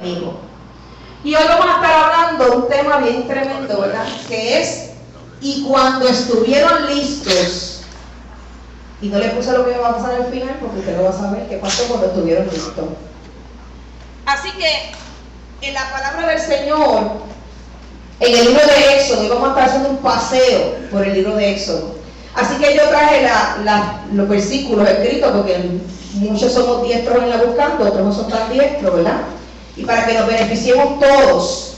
Y hoy vamos a estar hablando de un tema bien tremendo, ¿verdad? Que es, y cuando estuvieron listos, y no le puse lo que va a pasar al final porque usted lo va a saber, que pasó cuando estuvieron listos. Así que, en la palabra del Señor, en el libro de Éxodo, y vamos a estar haciendo un paseo por el libro de Éxodo. Así que yo traje los versículos escritos, porque muchos somos diestros en la buscando, otros no son tan diestros, ¿verdad? Y para que nos beneficiemos todos,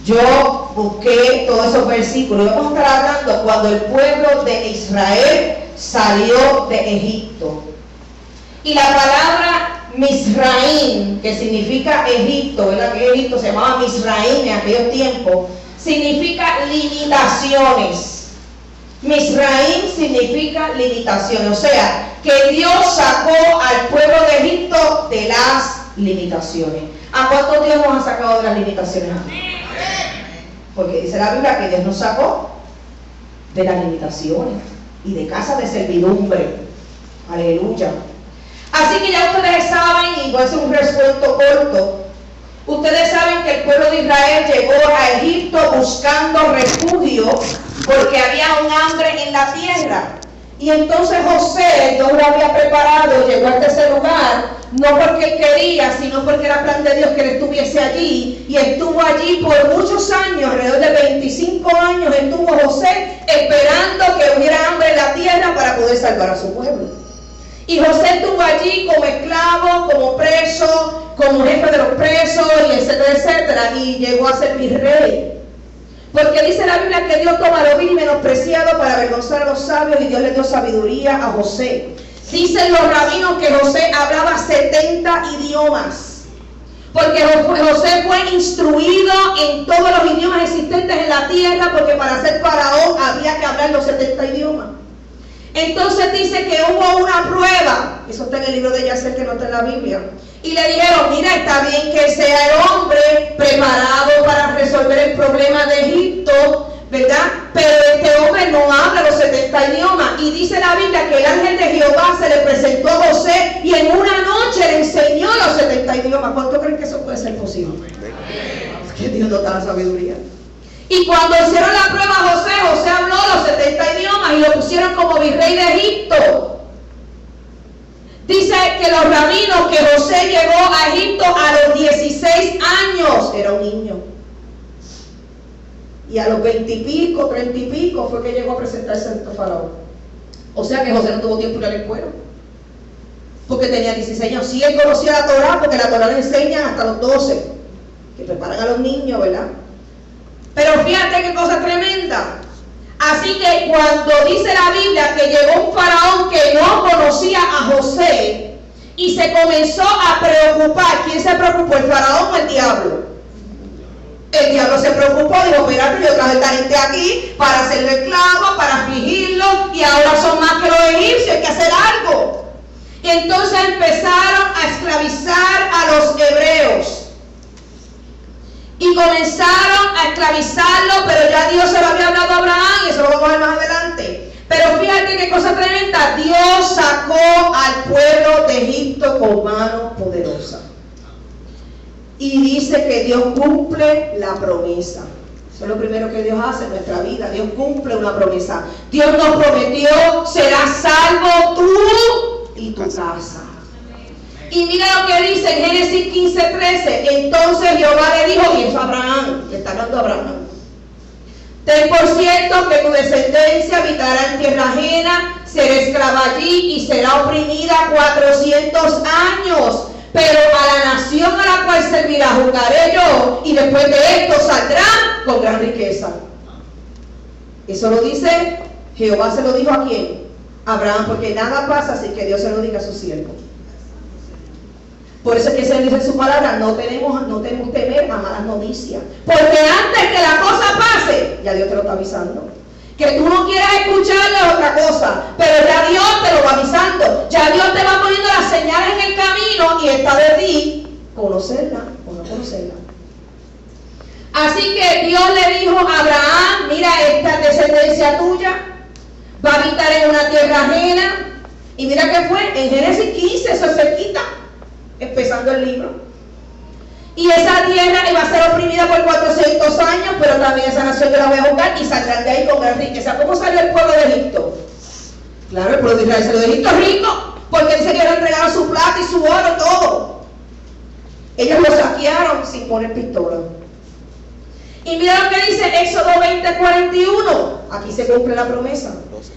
yo busqué todos esos versículos. Y vamos a estar hablando cuando el pueblo de Israel salió de Egipto. Y la palabra Misraim, que significa Egipto, ¿verdad? Que Egipto se llamaba Misraim en aquellos tiempos, significa limitaciones. Misraim significa limitaciones, o sea, que Dios sacó al pueblo de Egipto de las limitaciones. ¿A cuántos Dios nos ha sacado de las limitaciones? Porque dice la Biblia que Dios nos sacó de las limitaciones y de casa de servidumbre. Aleluya. Así que ya ustedes saben, y voy a hacer un resuelto corto, ustedes saben que el pueblo de Israel llegó a Egipto buscando refugio porque había un hambre en la tierra. Y entonces José, Dios lo había preparado, llegó hasta ese lugar, no porque él quería, sino porque era plan de Dios que él estuviese allí. Y estuvo allí por muchos años, alrededor de 25 años estuvo José esperando que hubiera hambre en la tierra para poder salvar a su pueblo. Y José estuvo allí como esclavo, como preso, como jefe de los presos, y etcétera, etcétera, y llegó a ser virrey. Porque dice la Biblia que Dios toma lo vil y menospreciado para avergonzar a los sabios, y Dios le dio sabiduría a José. Dicen los rabinos que José hablaba 70 idiomas. Porque José fue instruido en todos los idiomas existentes en la tierra, porque para ser faraón había que hablar los 70 idiomas. Entonces dice que hubo una prueba, eso está en el libro de Yacer, que no está en la Biblia, y le dijeron, mira, está bien que sea el hombre preparado para resolver el problema de Egipto, ¿verdad? Pero este hombre no habla los 70 idiomas, y dice la Biblia que el ángel de Jehová se le presentó a José, y en una noche le enseñó los 70 idiomas. ¿Cuánto creen que eso puede ser posible? Que Dios nos da la sabiduría. Y cuando hicieron la prueba a José, José habló los 70 idiomas y lo pusieron como virrey de Egipto. Dice que los rabinos que José llegó a Egipto a los 16 años, era un niño. Y a los 20 y pico, 30 y pico fue que llegó a presentarse ante el faraón. O sea que José no tuvo tiempo de ir a la escuela, porque tenía 16 años. Sí, él conocía la Torá, porque la Torá le enseña hasta los 12, que preparan a los niños, ¿verdad? Pero fíjate qué cosa tremenda. Así que cuando dice la Biblia que llegó un faraón que no conocía a José y se comenzó a preocupar, ¿quién se preocupó? ¿El faraón o el diablo? El diablo se preocupó, dijo, mira, yo traje esta gente aquí para hacerlo esclavo, para afligirlo, y ahora son más que los egipcios, hay que hacer algo. Y entonces empezaron a esclavizar a los hebreos. Y comenzaron a esclavizarlo, pero ya Dios se lo había hablado a Abraham, y eso lo vamos a ver más adelante. Pero fíjate qué cosa tremenda, Dios sacó al pueblo de Egipto con mano poderosa. Y dice que Dios cumple la promesa. Eso es lo primero que Dios hace en nuestra vida. Dios cumple una promesa. Dios nos prometió, serás salvo tú y tu casa. Y mira lo que dice en Génesis 15:13. Entonces Jehová le dijo, y eso a Abraham, le está hablando a Abraham: ten por cierto que tu descendencia habitará en tierra ajena, será esclava allí y será oprimida 400 años. Pero a la nación a la cual servirá juzgaré yo, y después de esto saldrá con gran riqueza. Eso lo dice Jehová, se lo dijo ¿a quién? A Abraham, porque nada pasa sin que Dios se lo diga a su siervo. Por eso es que se dice en su palabra, no tenemos temer a malas noticias. Porque antes que la cosa pase, ya Dios te lo está avisando. Que tú no quieras escucharle otra cosa, pero ya Dios te lo va avisando. Ya Dios te va poniendo las señales en el camino, y está de ti conocerla o no conocerla. Así que Dios le dijo a Abraham, mira, esta descendencia tuya va a habitar en una tierra ajena. Y mira que fue en Génesis 15, eso es cerquita, empezando el libro. Y esa tierra iba a ser oprimida por 400 años, pero también esa nación yo la voy a juzgar y saldrán de ahí con gran riqueza. ¿Cómo salió el pueblo de Egipto? Claro, el pueblo de Israel salió de Egipto rico, porque dice que ellos entregaron su plata y su oro, todo. Ellos lo saquearon sin poner pistola. Y mira lo que dice Éxodo 20:41. Aquí se cumple la promesa.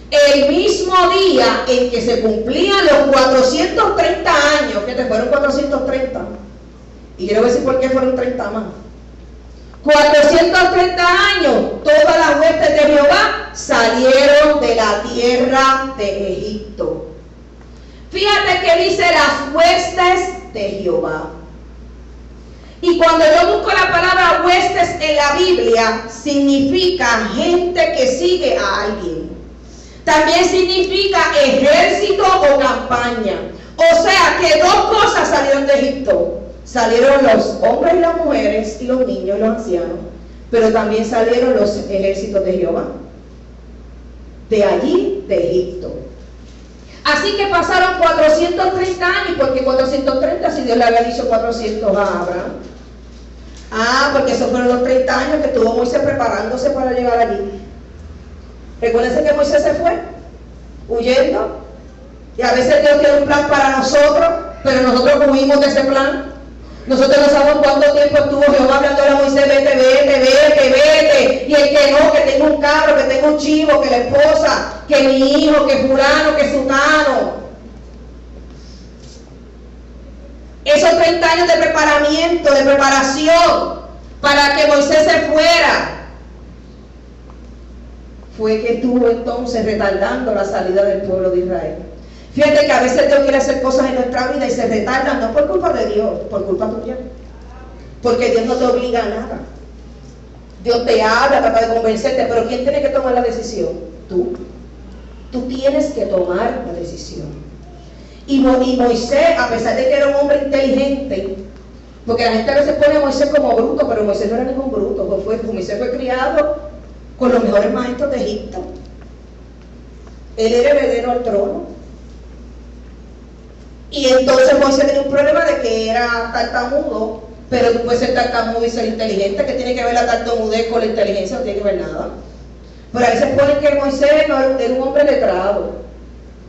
El mismo día en que se cumplían los 430 años, que te fueron 430. Y quiero decir por qué fueron 30 más. 430 años, todas las huestes de Jehová salieron de la tierra de Egipto. Fíjate que dice las huestes de Jehová. Y cuando yo busco la palabra huestes en la Biblia, significa gente que sigue a alguien. También significa ejército o campaña. O sea que dos cosas salieron de Egipto. Salieron los hombres y las mujeres y los niños y los ancianos, pero también salieron los ejércitos de Jehová, de allí, de Egipto. Así que pasaron 430 años, porque 430 si Dios le había dicho 400 a Abraham. Porque esos fueron los 30 años que tuvo Moisés preparándose para llegar allí. Recuérdense que Moisés se fue, huyendo, y a veces Dios tiene un plan para nosotros, pero nosotros huimos de ese plan. Nosotros no sabemos cuánto tiempo estuvo Jehová hablando a Moisés, vete, y el que no, que tengo un carro, que tengo un chivo, que la esposa, que mi hijo, que fulano, que sutano. Esos 30 años de preparamiento, de preparación, para que Moisés se fuera, fue que estuvo entonces retardando la salida del pueblo de Israel. Fíjate que a veces Dios quiere hacer cosas en nuestra vida y se retardan, no por culpa de Dios, por culpa tuya. Porque Dios no te obliga a nada. Dios te habla, trata de convencerte, pero ¿quién tiene que tomar la decisión? Tú. Tú tienes que tomar la decisión. Y Moisés, a pesar de que era un hombre inteligente, porque la gente a veces pone a Moisés como bruto, pero Moisés no era ningún bruto. Moisés fue criado con los mejores maestros de Egipto. Él era heredero al trono. Y entonces Moisés tenía un problema de que era tartamudo, pero tú puedes ser tartamudo y ser inteligente. ¿Qué tiene que ver la tartamudez con la inteligencia? No tiene que ver nada. Pero a veces ponen que Moisés no era un hombre letrado.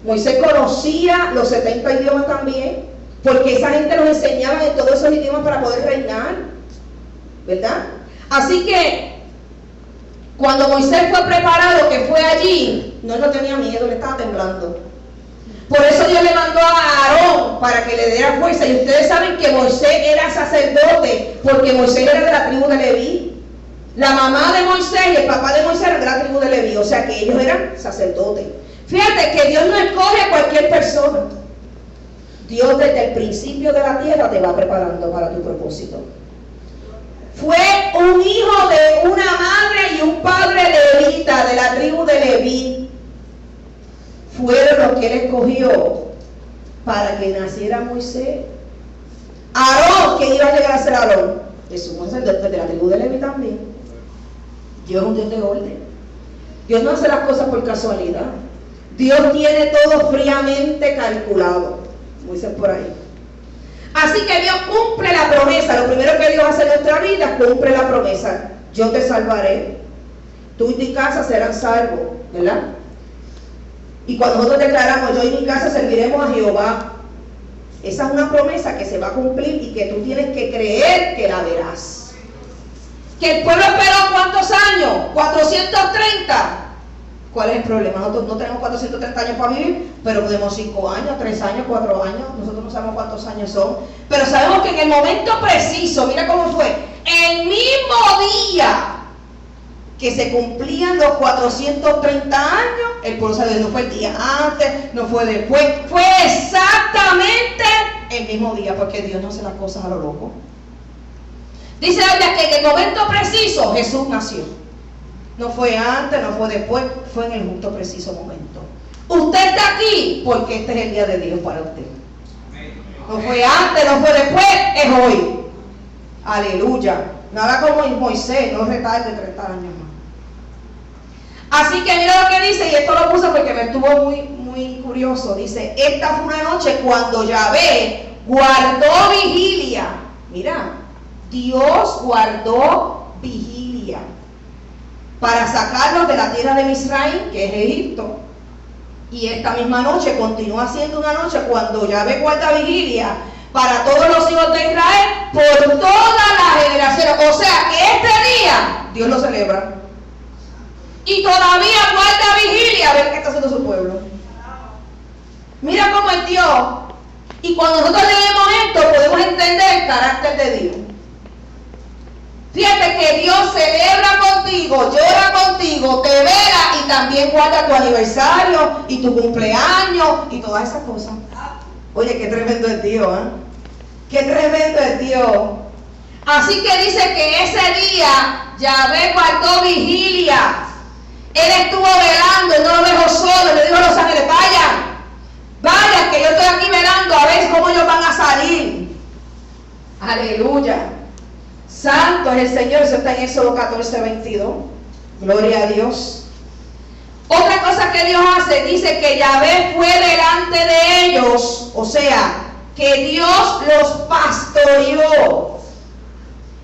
Moisés conocía los 70 idiomas también, porque esa gente los enseñaba en todos esos idiomas para poder reinar, ¿verdad? Así que cuando Moisés fue preparado, que fue allí, no tenía miedo, le estaba temblando. Por eso Dios le mandó a Aarón para que le diera fuerza. Y ustedes saben que Moisés era sacerdote, porque Moisés era de la tribu de Leví. La mamá de Moisés y el papá de Moisés eran de la tribu de Leví, o sea que ellos eran sacerdotes. Fíjate que Dios no escoge a cualquier persona. Dios desde el principio de la tierra te va preparando para tu propósito. Fue un hijo de una madre y un padre levita de la tribu de Leví. Fueron los que él escogió para que naciera Moisés. Aarón, ¿quién iba a llegar a ser Aarón? Es un sacerdote de la tribu de Leví también. Dios es un Dios de orden. Dios no hace las cosas por casualidad. Dios tiene todo fríamente calculado. Moisés por ahí. Así que Dios cumple la promesa. Lo primero que Dios hace en nuestra vida, cumple la promesa. Yo te salvaré. Tú y tu casa serán salvos, ¿verdad? Y cuando nosotros declaramos, yo y mi casa serviremos a Jehová, esa es una promesa que se va a cumplir y que tú tienes que creer que la verás. ¿Que el pueblo esperó cuántos años? 430. ¿Cuál es el problema? Nosotros no tenemos 430 años para vivir, pero podemos 5 años, 3 años, 4 años. Nosotros no sabemos cuántos años son, pero sabemos que en el momento preciso, mira cómo fue, el mismo día que se cumplían los 430 años, el pueblo de Dios no fue el día antes, no fue después, fue exactamente el mismo día, porque Dios no hace las cosas a lo loco. Dice la Biblia que en el momento preciso Jesús nació. No fue antes, no fue después, fue en el justo preciso momento. Usted está aquí porque este es el día de Dios para usted. No fue antes, no fue después, es hoy. Aleluya. Nada como Moisés, no retarde 30 años más. Así que mira lo que dice, y esto lo puse porque me estuvo muy curioso. Dice, esta fue una noche cuando Yahvé guardó vigilia. Mira, Dios guardó vigilia para sacarlos de la tierra de Misraim, que es Egipto. Y esta misma noche continúa siendo una noche cuando Yahvé guarda vigilia para todos los hijos de Israel por todas las generaciones. O sea que este día Dios lo celebra. Y todavía guarda vigilia a ver qué está haciendo su pueblo. Mira cómo es Dios. Y cuando nosotros leemos esto podemos entender el carácter de Dios. Fíjate que Dios celebra contigo, llora contigo, te vela y también guarda tu aniversario y tu cumpleaños y todas esas cosas. Oye, qué tremendo es Dios, ¿eh? Qué tremendo es Dios. Así que dice que ese día Yahvé guardó vigilia. Él estuvo velando, él no lo dejó solo, le dijo a los ángeles, vayan, que yo estoy aquí velando a ver cómo ellos van a salir. Aleluya. Santo es el Señor, eso está en Éxodo 14:22. Gloria a Dios. Otra cosa que Dios hace, dice que Yahvé fue delante de ellos, o sea, que Dios los pastoreó.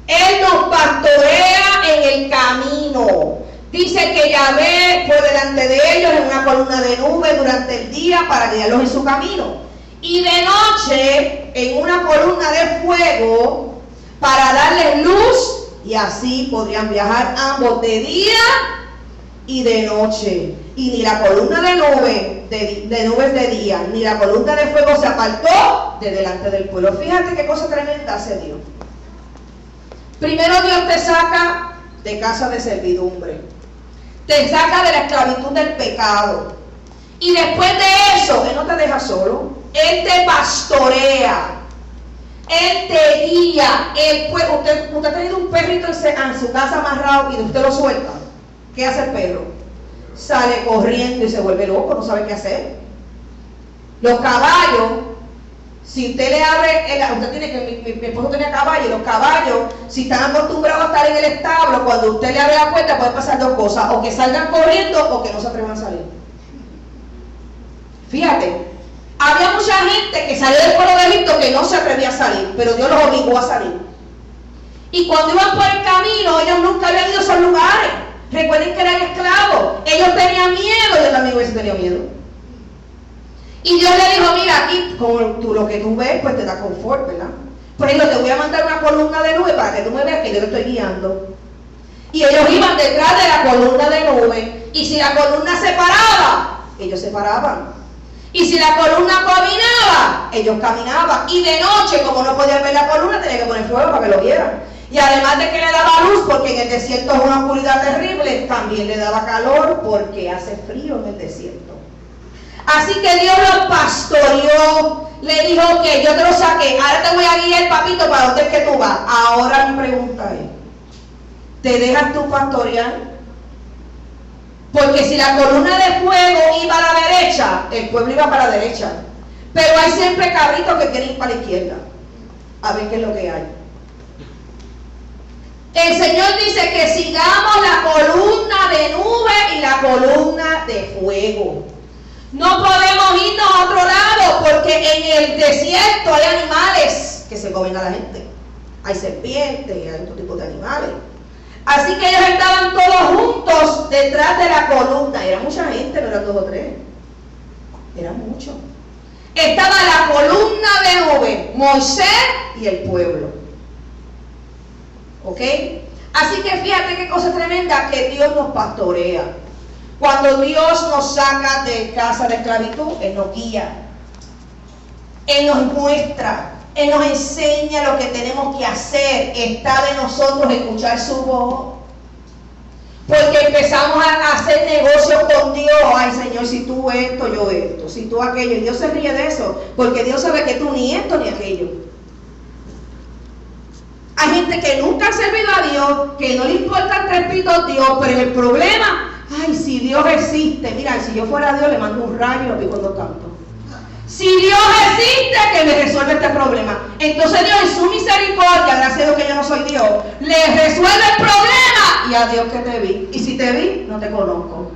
Él nos pastorea en el camino. Dice que Yahvé fue delante de ellos en una columna de nube durante el día para guiarlos en su camino. Y de noche en una columna de fuego para darles luz, y así podrían viajar ambos de día y de noche. Y ni la columna de nubes de día, ni la columna de fuego se apartó de delante del pueblo. Fíjate qué cosa tremenda hace Dios. Primero Dios te saca de casa de servidumbre, te saca de la esclavitud del pecado, y después de eso Él no te deja solo, Él te pastorea, Él te guía. Usted ha tenido un perrito en su casa amarrado y usted lo suelta. ¿Qué hace el perro? Sale corriendo y se vuelve loco, no sabe qué hacer. Los caballos, si usted le abre, usted tiene que, mi esposo tenía caballo, y los caballos, si están acostumbrados a estar en el establo, cuando usted le abre la puerta puede pasar dos cosas, o que salgan corriendo o que no se atrevan a salir. Fíjate, había mucha gente que salió del pueblo de Egipto que no se atrevía a salir, pero Dios los obligó a salir. Y cuando iban por el camino, ellos nunca habían ido a esos lugares. Recuerden que eran esclavos, ellos tenían miedo, yo también hubiese tenido miedo. Y Dios le dijo, mira, aquí, con lo que tú ves, pues te da confort, ¿verdad? Por ejemplo, te voy a mandar una columna de nube para que tú me veas que yo te estoy guiando. Y ellos iban detrás de la columna de nube, y si la columna se paraba, ellos se paraban. Y si la columna caminaba, ellos caminaban. Y de noche, como no podían ver la columna, tenían que poner fuego para que lo vieran. Y además de que le daba luz, porque en el desierto es una oscuridad terrible, también le daba calor porque hace frío en el desierto. Así que Dios los pastoreó, le dijo que yo te lo saqué, ahora te voy a guiar, papito, para dónde es que tú vas. Ahora mi pregunta es, ¿te dejas tú pastorear? Porque si la columna de fuego iba a la derecha, el pueblo iba para la derecha. Pero hay siempre cabritos que quieren ir para la izquierda. A ver qué es lo que hay. El Señor dice que sigamos la columna de nube y la columna de fuego. No podemos irnos a otro lado porque en el desierto hay animales que se comen a la gente. Hay serpientes, hay otro tipo de animales. Así que ellos estaban todos juntos detrás de la columna. Era mucha gente, no eran 2 o 3. Eran muchos. Estaba la columna de nube, Moisés y el pueblo. ¿Ok? Así que fíjate qué cosa tremenda, que Dios nos pastorea. Cuando Dios nos saca de casa de esclavitud, Él nos guía. Él nos muestra. Él nos enseña lo que tenemos que hacer. Está de nosotros escuchar su voz. Porque empezamos a hacer negocios con Dios. Ay, Señor, si tú esto, yo esto. Si tú aquello. Y Dios se ríe de eso. Porque Dios sabe que tú ni esto ni aquello. Hay gente que nunca ha servido a Dios, que no le importa 3 pitos Dios, pero el problema, ay, si Dios existe, mira, si yo fuera Dios le mando un rayo y lo pico en 2 cantos. Si Dios existe, que me resuelve este problema. Entonces Dios en su misericordia, gracias a Dios que yo no soy Dios, le resuelve el problema y a Dios que te vi. Y si te vi, no te conozco.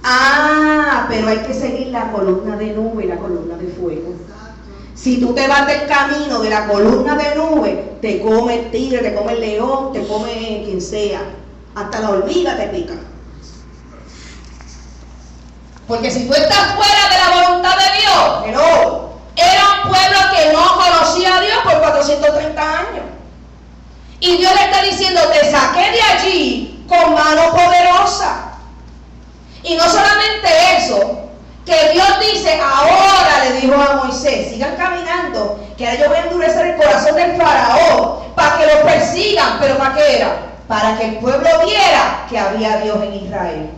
Ah, pero hay que seguir la columna de nube y la columna de fuego. Si tú te vas del camino de la columna de nube, te come el tigre, te come el león, te come quien sea. Hasta la hormiga te pica. Porque si tú estás fuera de la voluntad de Dios, hello, era un pueblo que no conocía a Dios por 430 años. Y Dios le está diciendo, te saqué de allí con mano poderosa. Y no solamente eso, que Dios dice, ahora le dijo a Moisés, sigan caminando, que ahora yo voy a endurecer el corazón del faraón para que los persigan. ¿Pero para qué era? Para que el pueblo viera que había Dios en Israel.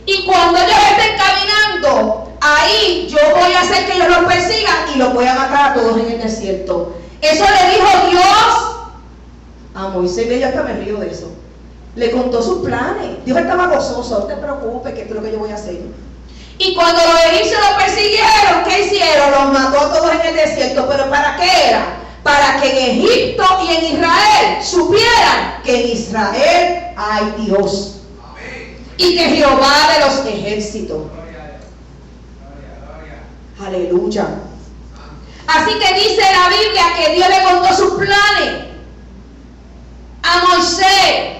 Y cuando ellos estén caminando, ahí yo voy a hacer que ellos los persigan y los voy a matar a todos en el desierto. Eso le dijo Dios a Moisés. Yo hasta me río de eso. Le contó sus planes. Dios estaba gozoso, no te preocupes, que esto es lo que yo voy a hacer. Y cuando los egipcios los persiguieron, ¿qué hicieron? Los mató a todos en el desierto. ¿Pero para qué era? Para que en Egipto y en Israel supieran que en Israel hay Dios. Y que Jehová de los ejércitos. Aleluya. Así que dice la Biblia que Dios le contó sus planes a Moisés.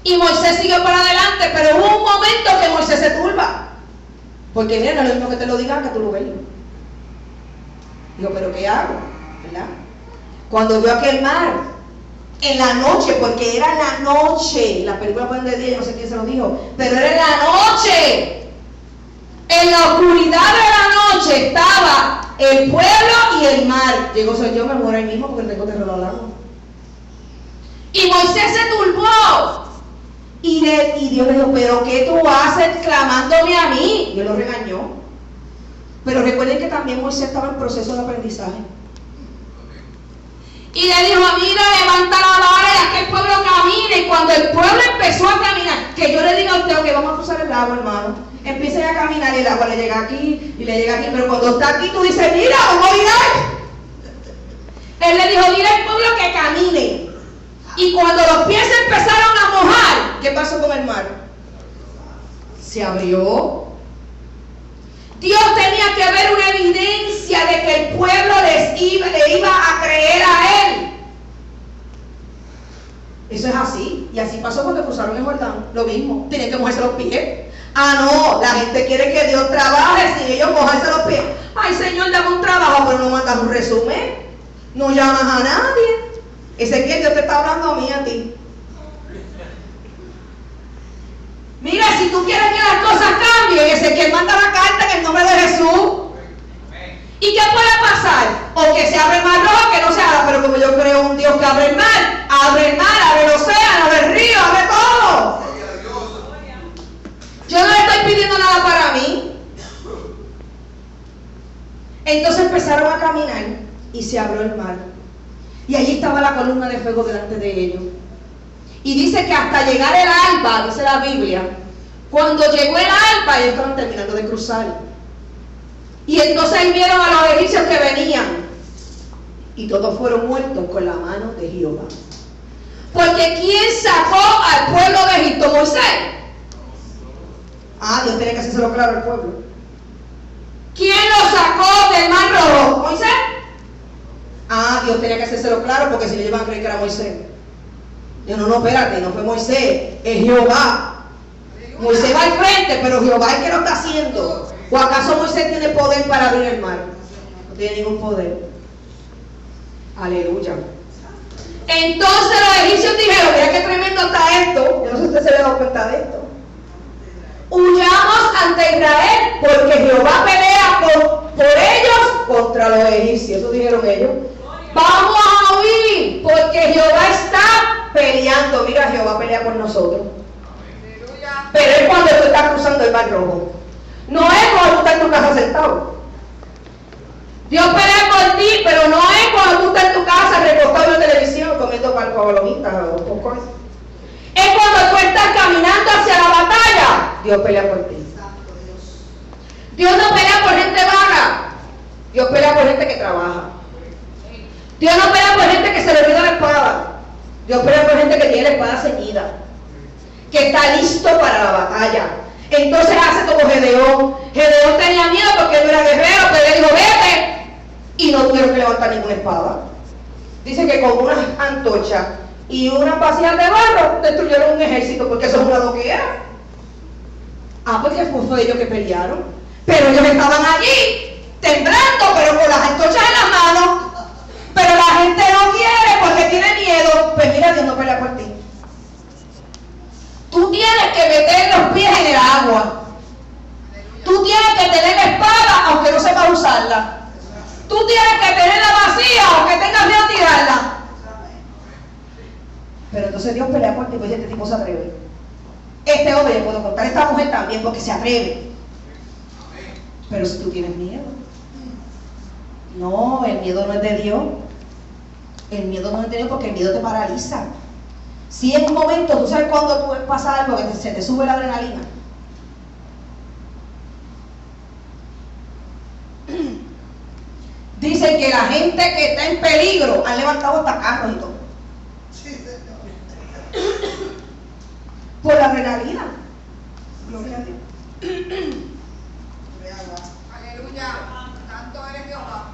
Y Moisés siguió para adelante, pero hubo un momento que Moisés se turba. Porque mira, no es lo mismo que te lo digan que tú lo veas. Digo, ¿pero qué hago? ¿Verdad? Cuando vio aquel mar, en la noche, porque era en la noche, la película ponen de día, yo no sé quién se lo dijo, pero era en la noche. En la oscuridad de la noche estaba el pueblo y el mar. Digo, soy yo, me muero ahí mismo porque tengo terror al agua. Y Moisés se turbó. Y Dios le dijo, ¿pero qué tú haces clamándome a mí? Dios lo regañó. Pero recuerden que también Moisés estaba en proceso de aprendizaje. Y le dijo, mira, levanta la vara y aquel pueblo camina. Y cuando el pueblo empezó a caminar, que yo le diga a usted, ok, vamos a cruzar el lago, hermano. Empiecen a caminar y el agua le llega aquí y le llega aquí. Pero cuando está aquí, tú dices, mira, vamos a ir ahí. Él le dijo, dile al pueblo que camine. Y cuando los pies empezaron a mojar, ¿qué pasó con el mar? Se abrió. Dios tenía que ver una evidencia de que el pueblo le iba a creer a él. Eso es así. Y así pasó cuando cruzaron el Jordán. Lo mismo. Tienen que mojarse los pies. Ah, no. La gente quiere que Dios trabaje sin ellos mojarse los pies. Ay, Señor, dame un trabajo, pero no mandas un resumen. No llamas a nadie. Ezequiel, Dios te está hablando a mí, a ti. Mira, si tú quieres que las cosas cambien, Ezequiel manda la carta en el nombre de Jesús. ¿Y qué puede pasar? O que se abre el mar rojo, que no se abra, pero como yo creo un Dios que abre el mar, abre el océano, abre el río, abre todo. Yo no le estoy pidiendo nada para mí. Entonces empezaron a caminar y se abrió el mar. Y allí estaba la columna de fuego delante de ellos. Y dice que hasta llegar el alba, dice la Biblia, cuando llegó el alba, ellos estaban terminando de cruzar. Y entonces vieron a los egipcios que venían. Y todos fueron muertos con la mano de Jehová. Porque ¿quién sacó al pueblo de Egipto? Moisés. Ah, Dios tenía que hacérselo claro al pueblo. ¿Quién lo sacó del mar rojo? Moisés. Ah, Dios tenía que hacérselo claro porque si le iban a creer que era Moisés. Yo no, espérate, no fue Moisés, es Jehová. Moisés va al frente, pero Jehová es que lo está haciendo. ¿O acaso Moisés tiene poder para abrir el mar? No tiene ningún poder. Aleluya. Entonces los egipcios dijeron, mira qué tremendo está esto. Yo no sé si usted se le ha dado cuenta de esto. Huyamos ante Israel porque Jehová pelea por ellos contra los egipcios. Eso dijeron ellos. Vamos a huir porque Jehová está peleando. Mira, Jehová pelea por nosotros. Pero es cuando tú estás cruzando el mar rojo. No es cuando tú estás en tu casa sentado. Dios pelea por ti, pero no es cuando tú estás en tu casa recostado en la televisión comiendo palomitas o popcorn. Es cuando tú estás caminando hacia la batalla. Dios pelea por ti. Dios no pelea por gente vaga. Dios pelea por gente que trabaja. Dios no pelea por gente que se le olvida la espada. Dios pelea por gente que tiene la espada ceñida, que está listo para la batalla, Entonces hace como Gedeón. Gedeón tenía miedo porque él no era guerrero, pero él dijo, vete. Y no tuvieron que levantar ninguna espada. Dice que con unas antorchas y unas vasijas de barro destruyeron un ejército, porque eso es una loquera. Porque fue ellos que pelearon. Pero ellos estaban allí, temblando, pero con las antorchas en las manos. Pero la gente no quiere porque tiene miedo. Pues mira, Dios no pelea por ti. Tú tienes que meter los pies en el agua. Tú tienes que tener la espada aunque no sepas usarla. Tú tienes que tenerla vacía aunque tengas miedo a tirarla. Pero entonces Dios pelea por ti, pues este tipo se atreve. Este hombre, puedo contar, esta mujer también, porque se atreve. Pero si tú tienes miedo. No, el miedo no es de Dios. El miedo no es de Dios porque el miedo te paraliza. Si en un momento, tú sabes cuando tú pasa algo que se te sube la adrenalina. Dicen que la gente que está en peligro han levantado hasta carros y todo. Por la adrenalina. Gloria a Dios. Aleluya. Tanto eres Jehová.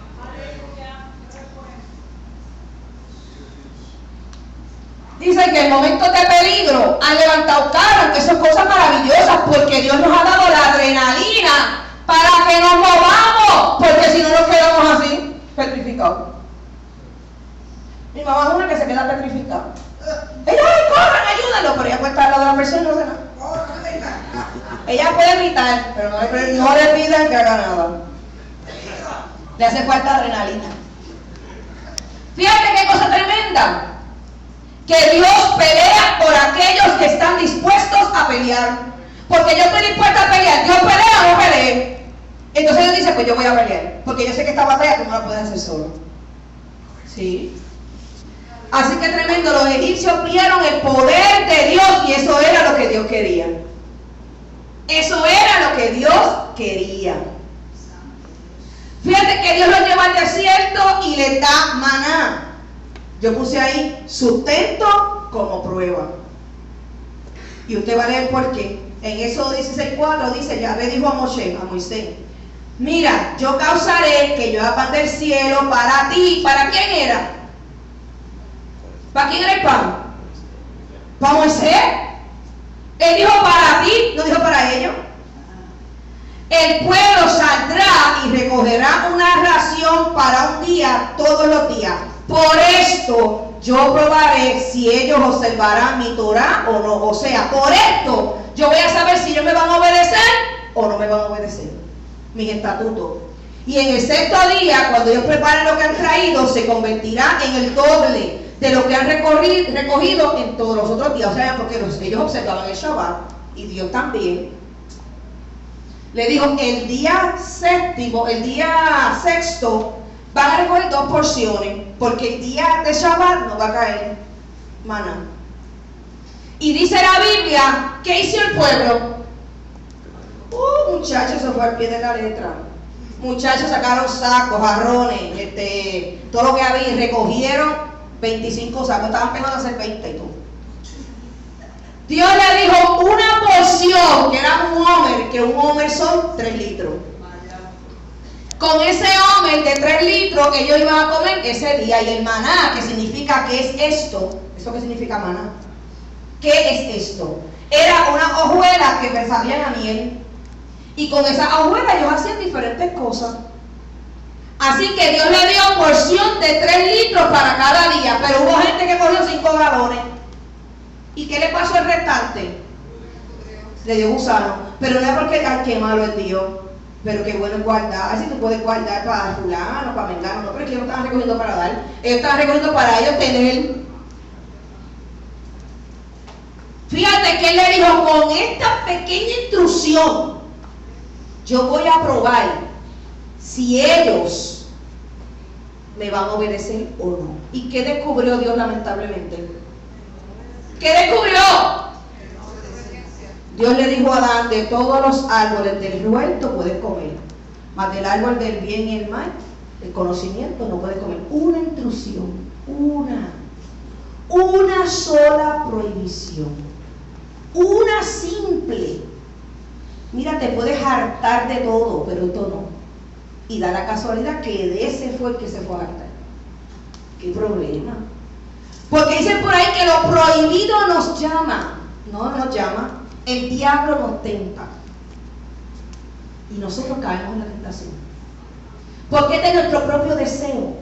Dicen que en momentos de peligro han levantado carros, que son cosas maravillosas, porque Dios nos ha dado la adrenalina para que nos movamos, porque si no nos quedamos así, petrificados. Mi mamá es una que se queda petrificada. Ella, corran, ayúdalo, pero ella puede estar al lado de la persona y no hace nada. Ella puede gritar, pero no le pidan que haga nada. Le hace falta adrenalina. Fíjate qué cosa tremenda. Que Dios pelea por aquellos que están dispuestos a pelear. Porque yo estoy dispuesta a pelear. Dios pelea o no pelee. Entonces Dios dice, pues yo voy a pelear. Porque yo sé que esta batalla tú no la puedes hacer solo. ¿Sí? Así que tremendo. Los egipcios vieron el poder de Dios y eso era lo que Dios quería. Eso era lo que Dios quería. Fíjate que Dios los lleva al desierto y les da maná. Yo puse ahí sustento como prueba. Y usted va a leer por qué. En Éxodo 16:4 dice, Yahvé dijo a Moisés, mira, yo causaré que yo pan del cielo para ti. ¿Para quién era? ¿Para quién era el pan? ¿Para Moisés? Él dijo para ti, no dijo para ellos. El pueblo saldrá y recogerá una ración para un día todos los días. Por esto yo probaré si ellos observarán mi Torah o no. O sea, por esto yo voy a saber si ellos me van a obedecer o no me van a obedecer. Mis estatutos. Y en el sexto día, cuando ellos preparen lo que han traído, se convertirá en el doble de lo que han recogido en todos los otros días. O sea, porque ellos observaban el Shabbat y Dios también. Le dijo, el día sexto, van a recoger 2 porciones, porque el día de Shabbat no va a caer maná. Y dice la Biblia, ¿qué hizo el pueblo? Muchachos, eso fue al pie de la letra. Muchachos sacaron sacos, jarrones, todo lo que había, y recogieron 25 sacos, estaban pegados a hacer 20 y todo. Dios le dijo una porción, que era un homer, que un homer son 3 litros. Con ese homer de 3 litros, ellos iban a comer ese día. Y el maná, que significa, ¿qué es esto? ¿Eso qué significa maná? ¿Qué es esto? Era una hojuela que sabían a miel. Y con esa hojuela ellos hacían diferentes cosas. Así que Dios le dio porción de 3 litros para cada día. Pero hubo gente que cogió 5 galones. ¿Y qué le pasó al restante? Le dio gusano. Pero no es porque, ay, qué malo es Dios. Pero qué bueno es guardar. Si tú puedes guardar para fulano, para mengano. No, pero es que ellos estaban recogiendo para dar. Ellos estaban recogiendo para ellos tener. Fíjate que él le dijo, con esta pequeña intrusión, yo voy a probar si ellos me van a obedecer o no. ¿Y qué descubrió Dios lamentablemente? ¿Qué descubrió? Dios le dijo a Adán, de todos los árboles del huerto puedes comer, mas del árbol del bien y el mal, el conocimiento, no puedes comer. Una intrusión, una sola prohibición, una simple. Mira, te puedes hartar de todo, pero esto no. Y da la casualidad que de ese fue el que se fue a hartar. ¿Qué problema? Porque dicen por ahí que lo prohibido nos llama. No nos llama. El diablo nos tenta. Y nosotros caemos en la tentación. Porque es de nuestro propio deseo.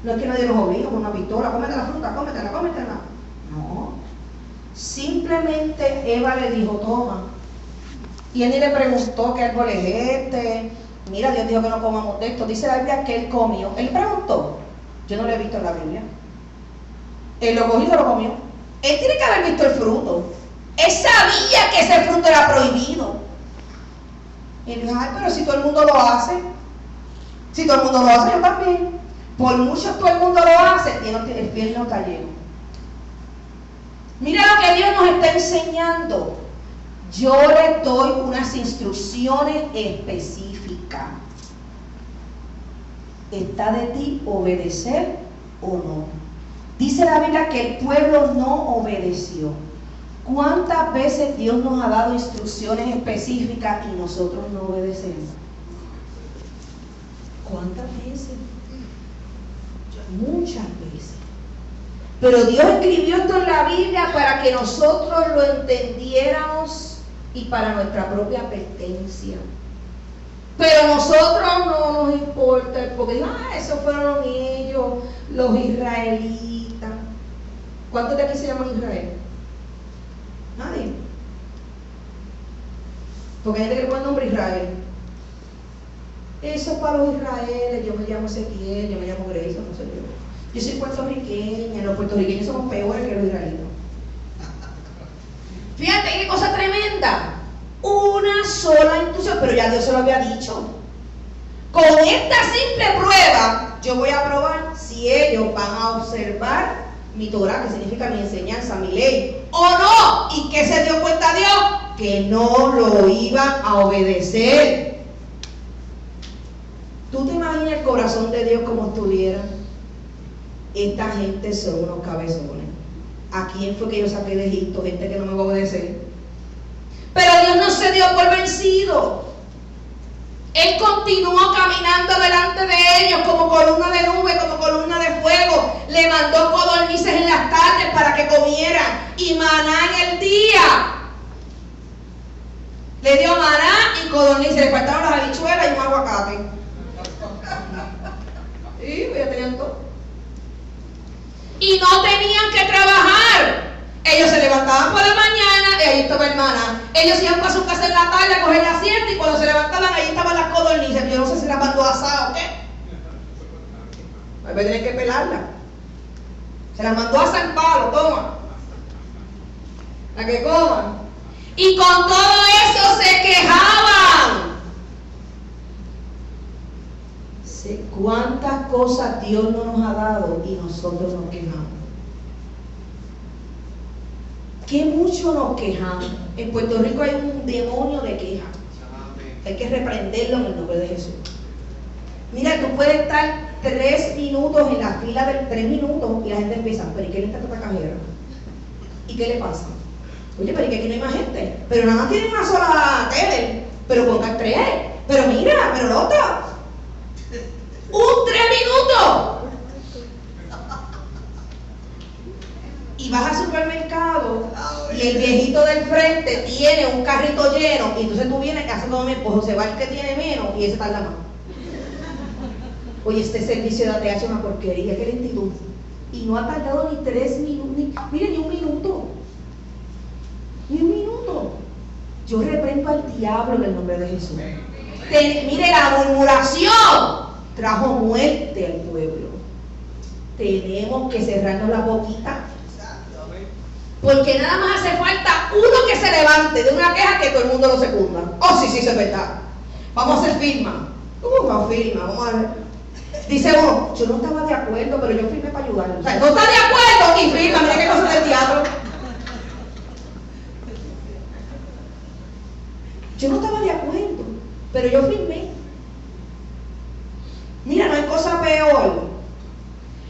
No es que nadie nos obliga con una pistola, cómete la fruta, cómetela. No. Simplemente Eva le dijo, toma. Y él ni le preguntó qué árbol es este. Mira, Dios dijo que no comamos de esto. Dice la Biblia que él comió. Él preguntó. Yo no lo he visto en la Biblia. Él lo cogió y se lo comió. Él tiene que haber visto el fruto. Él sabía que ese fruto era prohibido. Y dijo, ay, pero si todo el mundo lo hace. Si todo el mundo lo hace, yo también. Por mucho todo el mundo lo hace, el pie no está lleno. Mira lo que Dios nos está enseñando. Yo le doy unas instrucciones específicas. Está de ti obedecer o no. Dice la Biblia que el pueblo no obedeció. ¿Cuántas veces Dios nos ha dado instrucciones específicas y nosotros no obedecemos? ¿Cuántas veces? Muchas veces. Pero Dios escribió esto en la Biblia para que nosotros lo entendiéramos y para nuestra propia pertenencia. Pero nosotros no nos importa, porque esos fueron ellos, los israelitas. ¿Cuántos de aquí se llaman Israel? Nadie. Porque hay gente que le pone el nombre Israel. Eso es para los israelíes. Yo me llamo Ezequiel, yo me llamo Grace, no sé yo. Yo soy puertorriqueña, los puertorriqueños somos peores que los israelitas. Fíjate qué cosa tremenda. Una sola instrucción, pero ya Dios se lo había dicho. Con esta simple prueba, yo voy a probar si ellos van a observar mi Torah, que significa mi enseñanza, mi ley, o no. ¿Y qué se dio cuenta Dios? Que no lo iban a obedecer. ¿Tú te imaginas el corazón de Dios como estuviera? Esta gente son unos cabezones. ¿A quién fue que yo saqué de Egipto? Gente que no me va a obedecer. Pero Dios no se dio por vencido. Él continuó caminando delante de ellos como columna de nube, como columna de fuego. Le mandó codornices en las tardes para que comieran y maná en el día. Le dio maná y codornices. Le faltaron las habichuelas y un aguacate. Y ya tenían todo. Y no tenían que trabajar. Ellos se levantaban por la mañana y ahí estaba el maná. Ellos iban para su casa en la tarde a coger la siesta y cuando se levantaban ahí estaban las codornices. Yo no sé si las mandó asadas o qué. Pues tener que pelarla. Se las mandó a San Pablo, toma. La que coman. Y con todo eso se quejaban. ¿Cuántas cosas Dios no nos ha dado y nosotros nos quejamos? ¿Qué mucho nos quejamos? En Puerto Rico hay un demonio de queja. Hay que reprenderlo en el nombre de Jesús. Mira, tú puedes estar 3 minutos en la fila del 3 minutos y la gente empieza, pero ¿y qué le está esta cajera? ¿Y qué le pasa? Oye, pero ¿y que aquí no hay más gente? Pero nada más tienen una sola tele, pero pongan 3. Pero mira, pero la otra. Un 3 minutos. Y vas al supermercado y el viejito del frente tiene un carrito lleno y entonces tú vienes y haces como mi esposo, se va el que tiene menos y ese tarda más. Oye, este servicio de ATH es una porquería, qué lentitud. Y no ha tardado ni 3 minutos, mire, ni un minuto. Ni un minuto. Yo reprendo al diablo en el nombre de Jesús. Mire, la murmuración trajo muerte al pueblo. Tenemos que cerrarnos la boquita. Porque nada más hace falta uno que se levante de una queja que todo el mundo lo secunda. Oh, sí, es verdad. Vamos a hacer firma. ¿Cómo va a firma? Vamos a ver. Dice uno, yo no estaba de acuerdo, pero yo firmé para ayudarlo. O sea, no está de acuerdo y firma. Mira qué cosa del diablo. Yo no estaba de acuerdo, pero yo firmé. Mira, no hay cosa peor.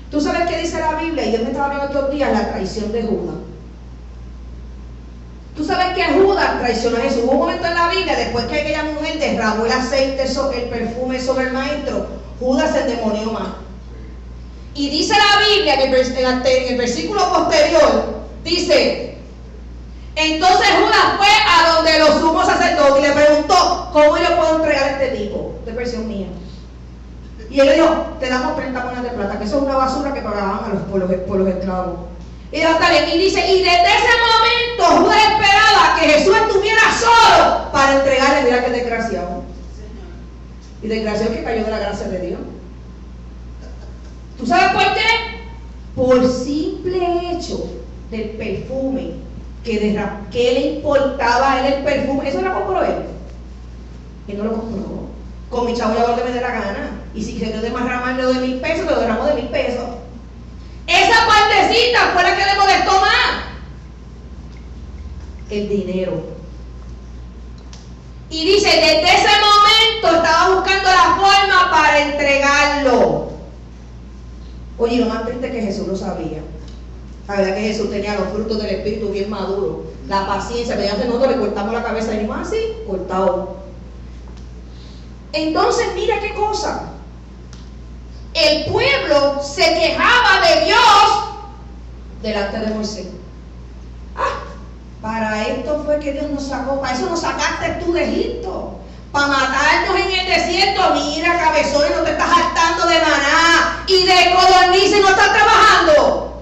Tú sabes qué dice la Biblia, y Dios me estaba hablando estos días, la traición de Judas. ¿Tú Tú sabes que Judas traicionó a Jesús. Hubo un momento en la Biblia, después que aquella mujer derramó el aceite, el perfume sobre el maestro, Judas se endemonió más. Y dice la Biblia, en el versículo posterior, dice: entonces Judas fue a donde los sumos sacerdotes y le preguntó: ¿cómo yo puedo entregar a este tipo? De versión mía. Y él le dijo: te damos 30 monedas de plata, que eso es una basura que pagaban por los esclavos. Y dice: y desde ese momento Judas esperaba que Jesús estuviera solo para entregarle. Mira qué desgraciado. Y desgraciado que cayó de la gracia de Dios. ¿Tú sabes por qué? Por simple hecho del perfume que le importaba a él el perfume. Eso lo compró él. Él no lo compró. Con mi chavo yo hago lo que me dé la gana. Y si quiero derramarlo de 1,000 pesos, lo derramo de 1,000 pesos. Esa partecita fue la que le molestó más. El dinero. Y dice: desde ese momento estaba buscando la forma para entregarlo. Oye, lo más triste es que Jesús lo sabía. La verdad que Jesús tenía los frutos del Espíritu bien maduros. La paciencia, pero ya nosotros le cortamos la cabeza y más así, cortado. Entonces, mira qué cosa. El pueblo se quejaba de Dios delante de Moisés. Para esto fue que Dios nos sacó. Para eso nos sacaste tú de Egipto. Para matarnos en el desierto. Mira, cabezones, no te estás hartando de maná y de codorniz y no estás trabajando.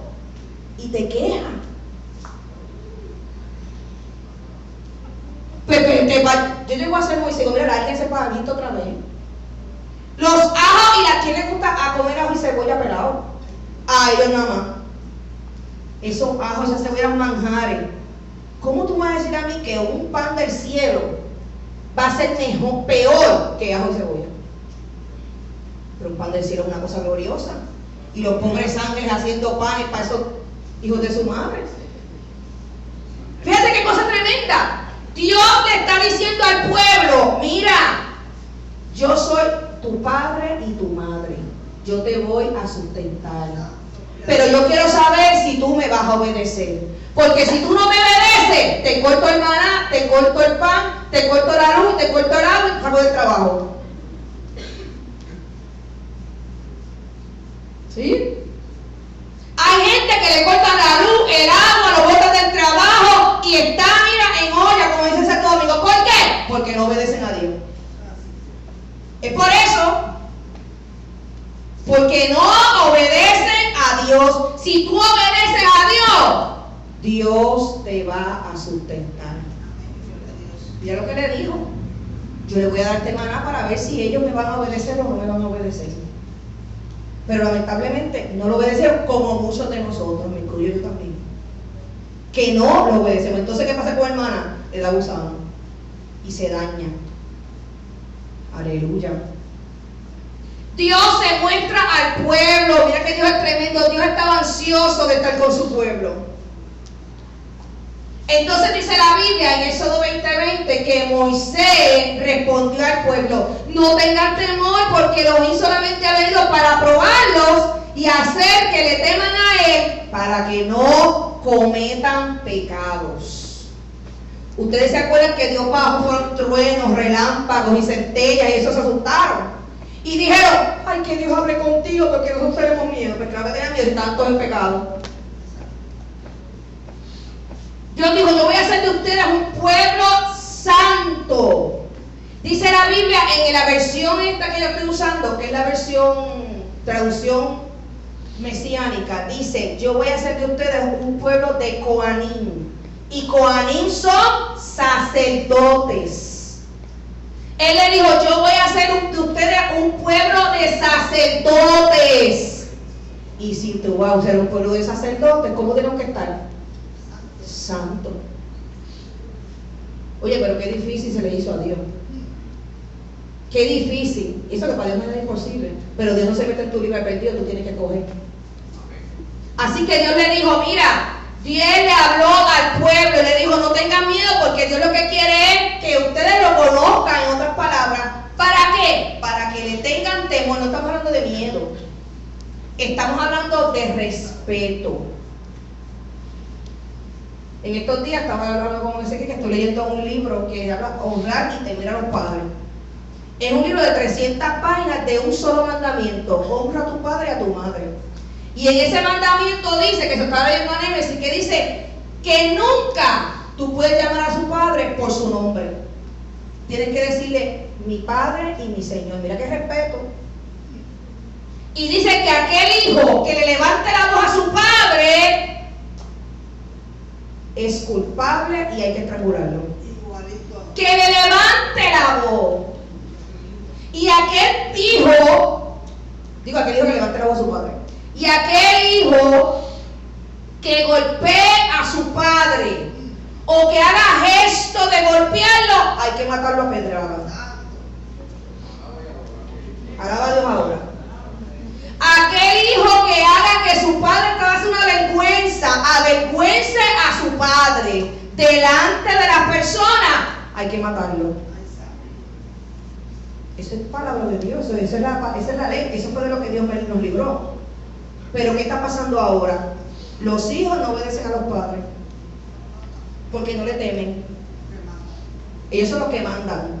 Y te quejan. Yo llego a ser Moisés y digo: mira, alguien se pagadito otra vez. Los ajos, y a quién le gusta a comer ajo y cebolla pelado. A ellos nada más. Esos ajos, esas cebollas manjares. ¿Cómo tú vas a decir a mí que un pan del cielo va a ser peor que ajo y cebolla? Pero un pan del cielo es una cosa gloriosa. Y los pobres ángeles haciendo panes para esos hijos de su madre. Fíjate qué cosa tremenda. Dios le está diciendo al pueblo: mira, yo soy tu padre y tu madre. Yo te voy a sustentar. Pero yo quiero saber si tú me vas a obedecer. Porque si tú no me obedeces, te corto el maná, te corto el pan, te corto la luz, te corto el agua y te saco del trabajo. ¿Sí? Hay gente que le cortan la luz, el agua, lo botan del trabajo y está, mira, en olla, como dice Santo Domingo. ¿Por qué? Porque no obedecen a Dios. Es por eso. Porque no obedecen a Dios. Si tú obedeces a Dios, Dios te va a sustentar. Mira lo que le dijo: yo le voy a dar este maná para ver si ellos me van a obedecer o no me van a obedecer. Pero lamentablemente no lo obedecieron, como muchos de nosotros, me incluyo yo también, que no lo obedecemos. Entonces, ¿qué pasa con el maná? Le da gusano y se daña. Aleluya. Dios se muestra al pueblo. Mira que Dios es tremendo. Dios estaba ansioso de estar con su pueblo. Entonces dice la Biblia en Éxodo 20:20 que Moisés respondió al pueblo: no tengan temor, porque los solamente ha venido para probarlos y hacer que le teman a él, para que no cometan pecados. Ustedes se acuerdan que Dios bajó con truenos, relámpagos y centellas, y esos se asustaron y dijeron: ay, que Dios hable contigo, porque nosotros tenemos miedo. Pues claro que tenían miedo, están todos en pecado. Dios dijo: yo voy a hacer de ustedes un pueblo santo. Dice la Biblia en la versión esta que yo estoy usando, que es la traducción mesiánica, dice: yo voy a hacer de ustedes un pueblo de Coanim. Y Coanim son sacerdotes. Él le dijo: yo voy a hacer de ustedes un pueblo de sacerdotes. Y si tú vas a ser un pueblo de sacerdotes, ¿cómo tenemos que estar? Santo. Oye, pero qué difícil se le hizo a Dios. Qué difícil. Eso que para Dios no es imposible. Pero Dios no se mete en tu libre perdido, tú tienes que coger. Así que Dios le dijo: mira, Dios le habló al pueblo y le dijo: no tengan miedo, porque Dios lo que quiere es que ustedes lo conozcan, en otras palabras. ¿Para qué? Para que le tengan temor. No estamos hablando de miedo, estamos hablando de respeto. En estos días estaba hablando con ese que estoy leyendo un libro que habla honrar y temer a los padres. Es un libro de 300 páginas de un solo mandamiento: honra a tu padre y a tu madre. Y en ese mandamiento dice, que se está leyendo a Némesis, que dice que nunca tú puedes llamar a su padre por su nombre. Tienes que decirle mi padre y mi Señor. Mira qué respeto. Y dice que aquel hijo que le levante la voz a su padre es culpable y hay que estrangularlo. Que le levante la voz. Y aquel hijo que levante la voz a su padre. Y aquel hijo que golpee a su padre o que haga gesto de golpearlo, hay que matarlo a pedradas. Alaba a Dios ahora. Aquel hijo que haga que su padre haga una vergüenza, avergüence a su padre delante de las personas, hay que matarlo. Eso es palabra de Dios, esa es la ley, eso fue de lo que Dios nos libró. Pero ¿qué está pasando ahora? Los hijos no obedecen a los padres porque no le temen. Ellos son los que mandan.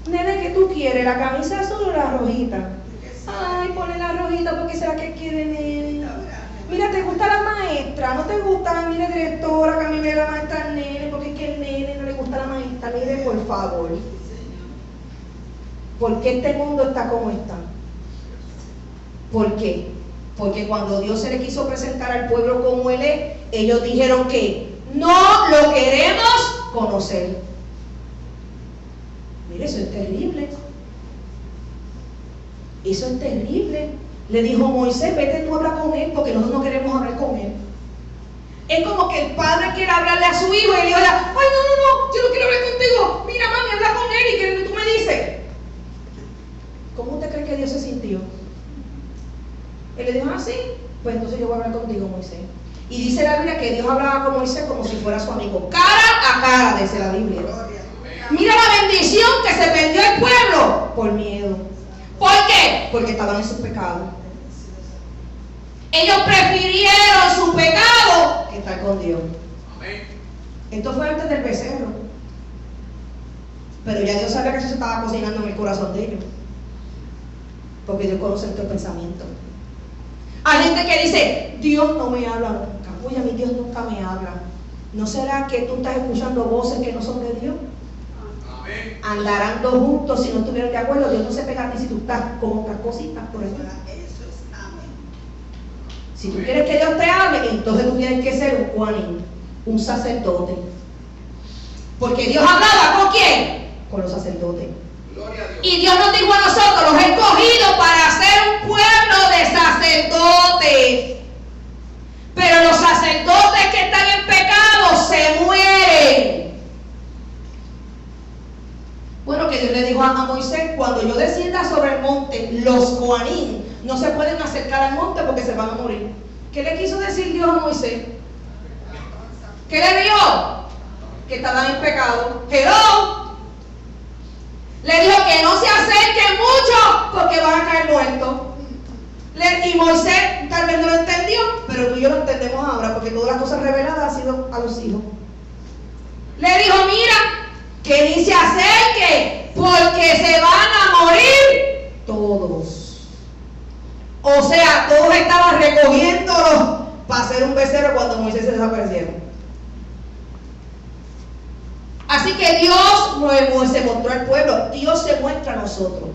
Nene, ¿qué tú quieres? ¿La camisa azul o la rojita? Ay, ponle la rojita porque será que quiere, nene. Mira, ¿te gusta la maestra? ¿No te gusta? Mire, directora, que a mí me da la maestra al nene, porque es que el nene no le gusta la maestra. Mire, por favor. ¿Por qué este mundo está como está? ¿Por qué? Porque cuando Dios se le quiso presentar al pueblo como Él es, ellos dijeron que no lo queremos conocer. Mire, eso es terrible. Eso es terrible. Le dijo Moisés, vete tú a hablar con él porque nosotros no queremos hablar con él. Es como que el padre quiere hablarle a su hijo y le dice, ay, no, yo no quiero hablar contigo. Mira, mami, habla con él y que tú me dices. ¿Cómo usted cree que Dios se sintió? Él le dijo, sí, pues entonces yo voy a hablar contigo, Moisés. Y dice la Biblia que Dios hablaba con Moisés como si fuera su amigo, cara a cara, dice la Biblia. Mira la bendición que se perdió el pueblo por miedo. ¿Por qué? Porque estaban en sus pecados. Ellos prefirieron su pecado que estar con Dios. Esto fue antes del becerro. Pero ya Dios sabía que eso se estaba cocinando en el corazón de ellos. Porque Dios conoce nuestros pensamientos. Hay gente que dice, Dios no me habla nunca. Oye, a mí Dios nunca me habla. ¿No será que tú estás escuchando voces que no son de Dios? Amén. Andarán dos juntos si no estuvieran de acuerdo. Dios no se pega a ti si tú estás con otras cositas por eso. Si tú quieres que Dios te hable, entonces tú tienes que ser un Juanín, un sacerdote. Porque Dios hablaba ¿con quién? Con los sacerdotes. Y Dios nos dijo a nosotros, los he escogido para ser un pueblo de sacerdotes. Pero los sacerdotes que están en pecado se mueren. Bueno, que Dios le dijo a Moisés, cuando yo descienda sobre el monte, los Coanín no se pueden acercar al monte porque se van a morir. ¿Qué le quiso decir Dios a Moisés? ¿Qué le dijo? Que estaban en pecado. Hello. Le dijo que no se acerquen mucho porque van a caer muertos. Y Moisés tal vez no lo entendió, pero tú y yo lo entendemos ahora porque todas las cosas reveladas han sido a los hijos. Le dijo, mira, que ni se acerque porque se van a morir todos. O sea, todos estaban recogiéndolos para hacer un becerro cuando Moisés se desaparecieron. Así que Dios se mostró al pueblo, Dios se muestra a nosotros.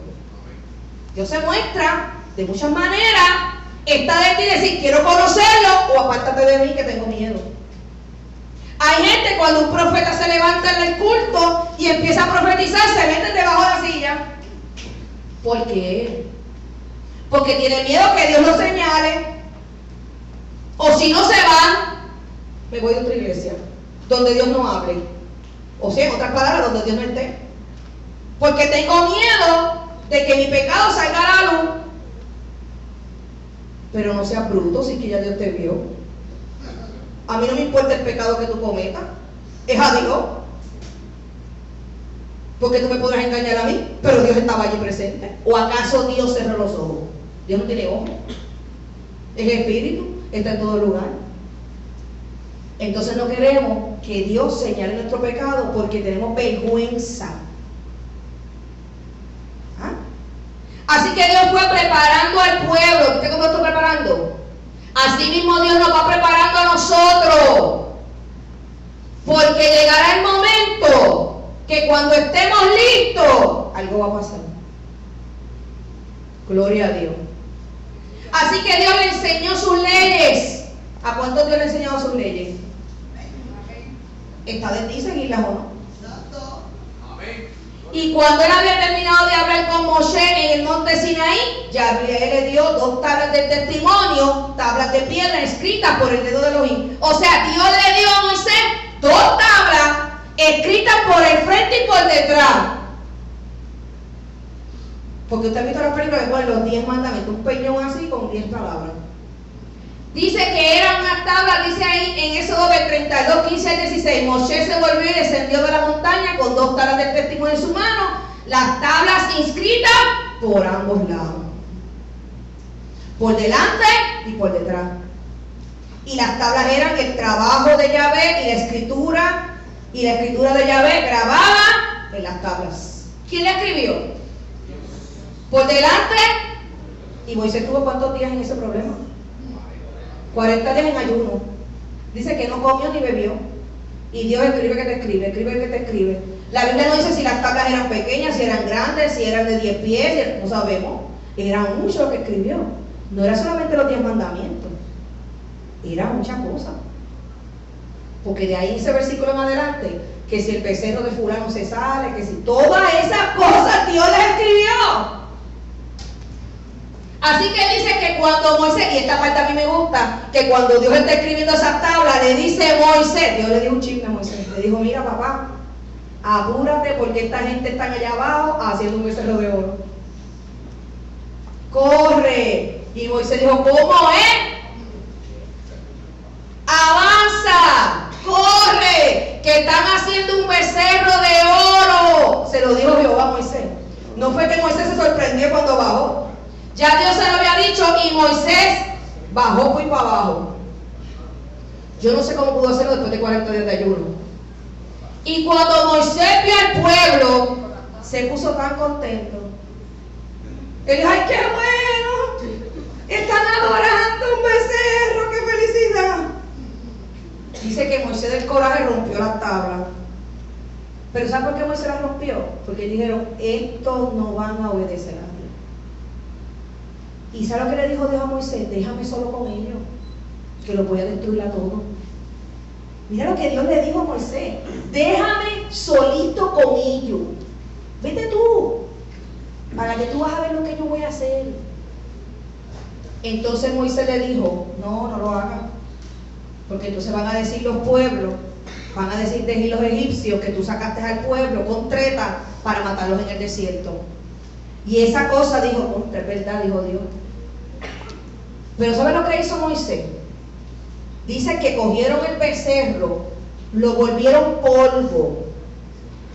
Dios se muestra de muchas maneras. Está de ti decir, quiero conocerlo, o apártate de mí que tengo miedo. Hay gente cuando un profeta se levanta en el culto y empieza a profetizar, se mete debajo de la silla. ¿Por qué? Porque tiene miedo que Dios lo señale. O si no se van, me voy a otra iglesia donde Dios no hable. O sea, en otras palabras, donde Dios no esté. Porque tengo miedo de que mi pecado salga a la luz. Pero no seas bruto si que ya Dios te vio. A mí no me importa el pecado que tú cometas. Es a Dios. Porque tú me podrás engañar a mí, pero Dios estaba allí presente. ¿O acaso Dios cerró los ojos? Dios no tiene ojos. Es espíritu, está en todo lugar. Entonces no queremos que Dios señale nuestro pecado porque tenemos vergüenza. ¿Ah? Así que Dios fue preparando al pueblo. ¿Usted cómo lo está preparando? Así mismo Dios nos va preparando a nosotros. Porque llegará el momento que cuando estemos listos, algo va a pasar. Gloria a Dios. Así que Dios le enseñó sus leyes. ¿A cuántos Dios le ha enseñado sus leyes? Está de ti seguirlas o no. Y cuando él había terminado de hablar con Moshe en el monte Sinaí, ya él le dio 2 tablas de testimonio, tablas de piedra escritas por el dedo de Elohim. O sea, Dios le dio a Moisés 2 tablas escritas por el frente y por detrás. Porque usted ha visto las películas que ponen los 10 mandamientos, un peñón así con 10 palabras. Dice que eran unas tablas, dice ahí en Éxodo 32, 15 al 16. Moshe se volvió y descendió de la montaña con 2 tablas de testimonio en su mano, las tablas inscritas por ambos lados, por delante y por detrás. Y las tablas eran el trabajo de Yahvé y la escritura de Yahvé grabada en las tablas. ¿Quién la escribió? Por delante. Y Moisés tuvo ¿cuántos días en ese problema? 40 días en ayuno. Dice que no comió ni bebió. Y Dios escribe que te escribe, escribe que te escribe. La Biblia no dice si las tablas eran pequeñas, si eran grandes, si eran de 10 pies, no sabemos. Era mucho lo que escribió. No era solamente los 10 mandamientos, era muchas cosas. Porque de ahí ese versículo en adelante, que si el becerro de fulano se sale, que si todas esas cosas Dios las escribió. Así que dice que cuando Moisés, y esta parte a mí me gusta, que cuando Dios está escribiendo esas tablas, le dice Moisés, Dios le dijo un chisme a Moisés, le dijo, mira papá, apúrate porque esta gente está allá abajo haciendo un becerro de oro. Corre. Y Moisés dijo, ¿cómo es? Avanza, corre, que están haciendo un becerro de oro. Se lo dijo Jehová a Moisés. No fue que Moisés se sorprendió cuando bajó. Ya Dios se lo había dicho y Moisés bajó muy para abajo. Yo no sé cómo pudo hacerlo después de 40 días de ayuno. Y cuando Moisés vio al pueblo, se puso tan contento. Él dijo, ¡ay, qué bueno! Están adorando un becerro, ¡qué felicidad! Dice que Moisés del coraje rompió las tablas. Pero ¿sabe por qué Moisés las rompió? Porque dijeron, estos no van a obedecer a Dios. ¿Y sabe lo que le dijo Dios a Moisés? Déjame solo con ellos, que los voy a destruir a todos. Mira lo que Dios le dijo a Moisés, déjame solito con ellos. Vete tú, para que tú vas a ver lo que yo voy a hacer. Entonces Moisés le dijo, no lo hagas, porque entonces van a decir los pueblos, van a decir de los egipcios que tú sacaste al pueblo con treta para matarlos en el desierto. Y esa cosa dijo, es verdad, dijo Dios. Pero ¿saben lo que hizo Moisés? Dice que cogieron el becerro, lo volvieron polvo,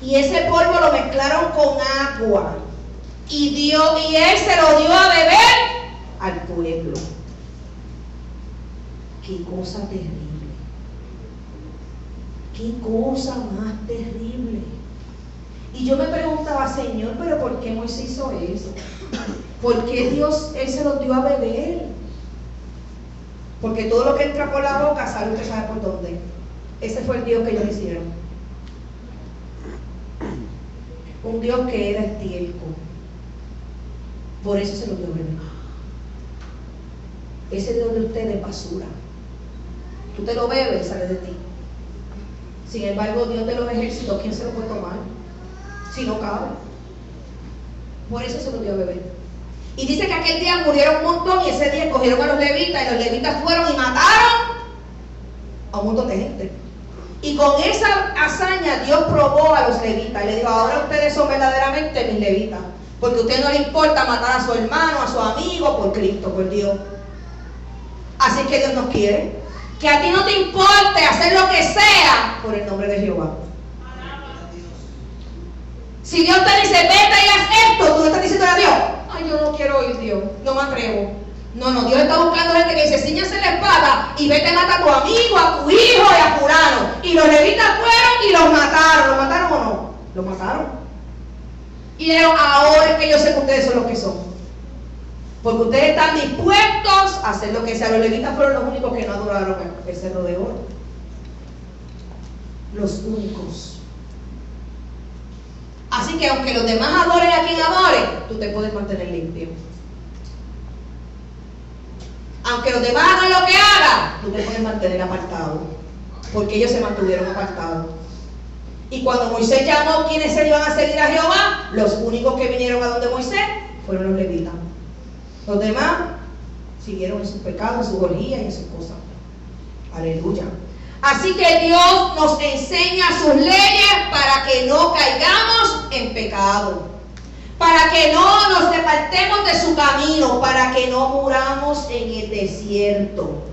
y ese polvo lo mezclaron con agua, y él se lo dio a beber al pueblo. Qué cosa terrible, qué cosa más terrible. Y yo me preguntaba, Señor, ¿pero por qué Moisés hizo eso? ¿Por qué Dios, él se lo dio a beber? Porque todo lo que entra por la boca sale, usted sabe por dónde. Ese fue el Dios que ellos hicieron. Un Dios que era estiércol. Por eso se lo dio a beber. Ese Dios de usted es basura. Tú te lo bebes y sale de ti. Sin embargo, Dios de los ejércitos, ¿quién se lo puede tomar? Si no cabe. Por eso se lo dio a beber. Y dice que aquel día murieron un montón y ese día cogieron a los levitas y los levitas fueron y mataron a un montón de gente. Y con esa hazaña Dios probó a los levitas y le dijo, ahora ustedes son verdaderamente mis levitas, porque a usted no le importa matar a su hermano, a su amigo, por Cristo, por Dios. Así es que Dios nos quiere, que a ti no te importe hacer lo que sea por el nombre de Jehová. Si Dios te dice, vete y haz esto, tú le estás diciendo a Dios, ay, yo no quiero ir, Dios, no me atrevo. No, Dios está buscando gente que dice, cíñase la espada y vete a matar a tu amigo, a tu hijo y a fulano. Y los levitas fueron y los mataron. ¿Los mataron o no? Los mataron. Y dijeron, ahora es que yo sé que ustedes son los que son. Porque ustedes están dispuestos a hacer lo que sea. Los levitas fueron los únicos que no adoraron el cerro de oro. Los únicos. Así que aunque los demás adoren a quien adore, tú te puedes mantener limpio. Aunque los demás hagan lo que hagan, tú te puedes mantener apartado. Porque ellos se mantuvieron apartados. Y cuando Moisés llamó quienes se iban a seguir a Jehová, los únicos que vinieron a donde Moisés fueron los levitas. Los demás siguieron en sus pecados, en sus orgías y en sus cosas. Aleluya. Así que Dios nos enseña sus leyes para que no caigamos en pecado, para que no nos apartemos de su camino, para que no muramos en el desierto.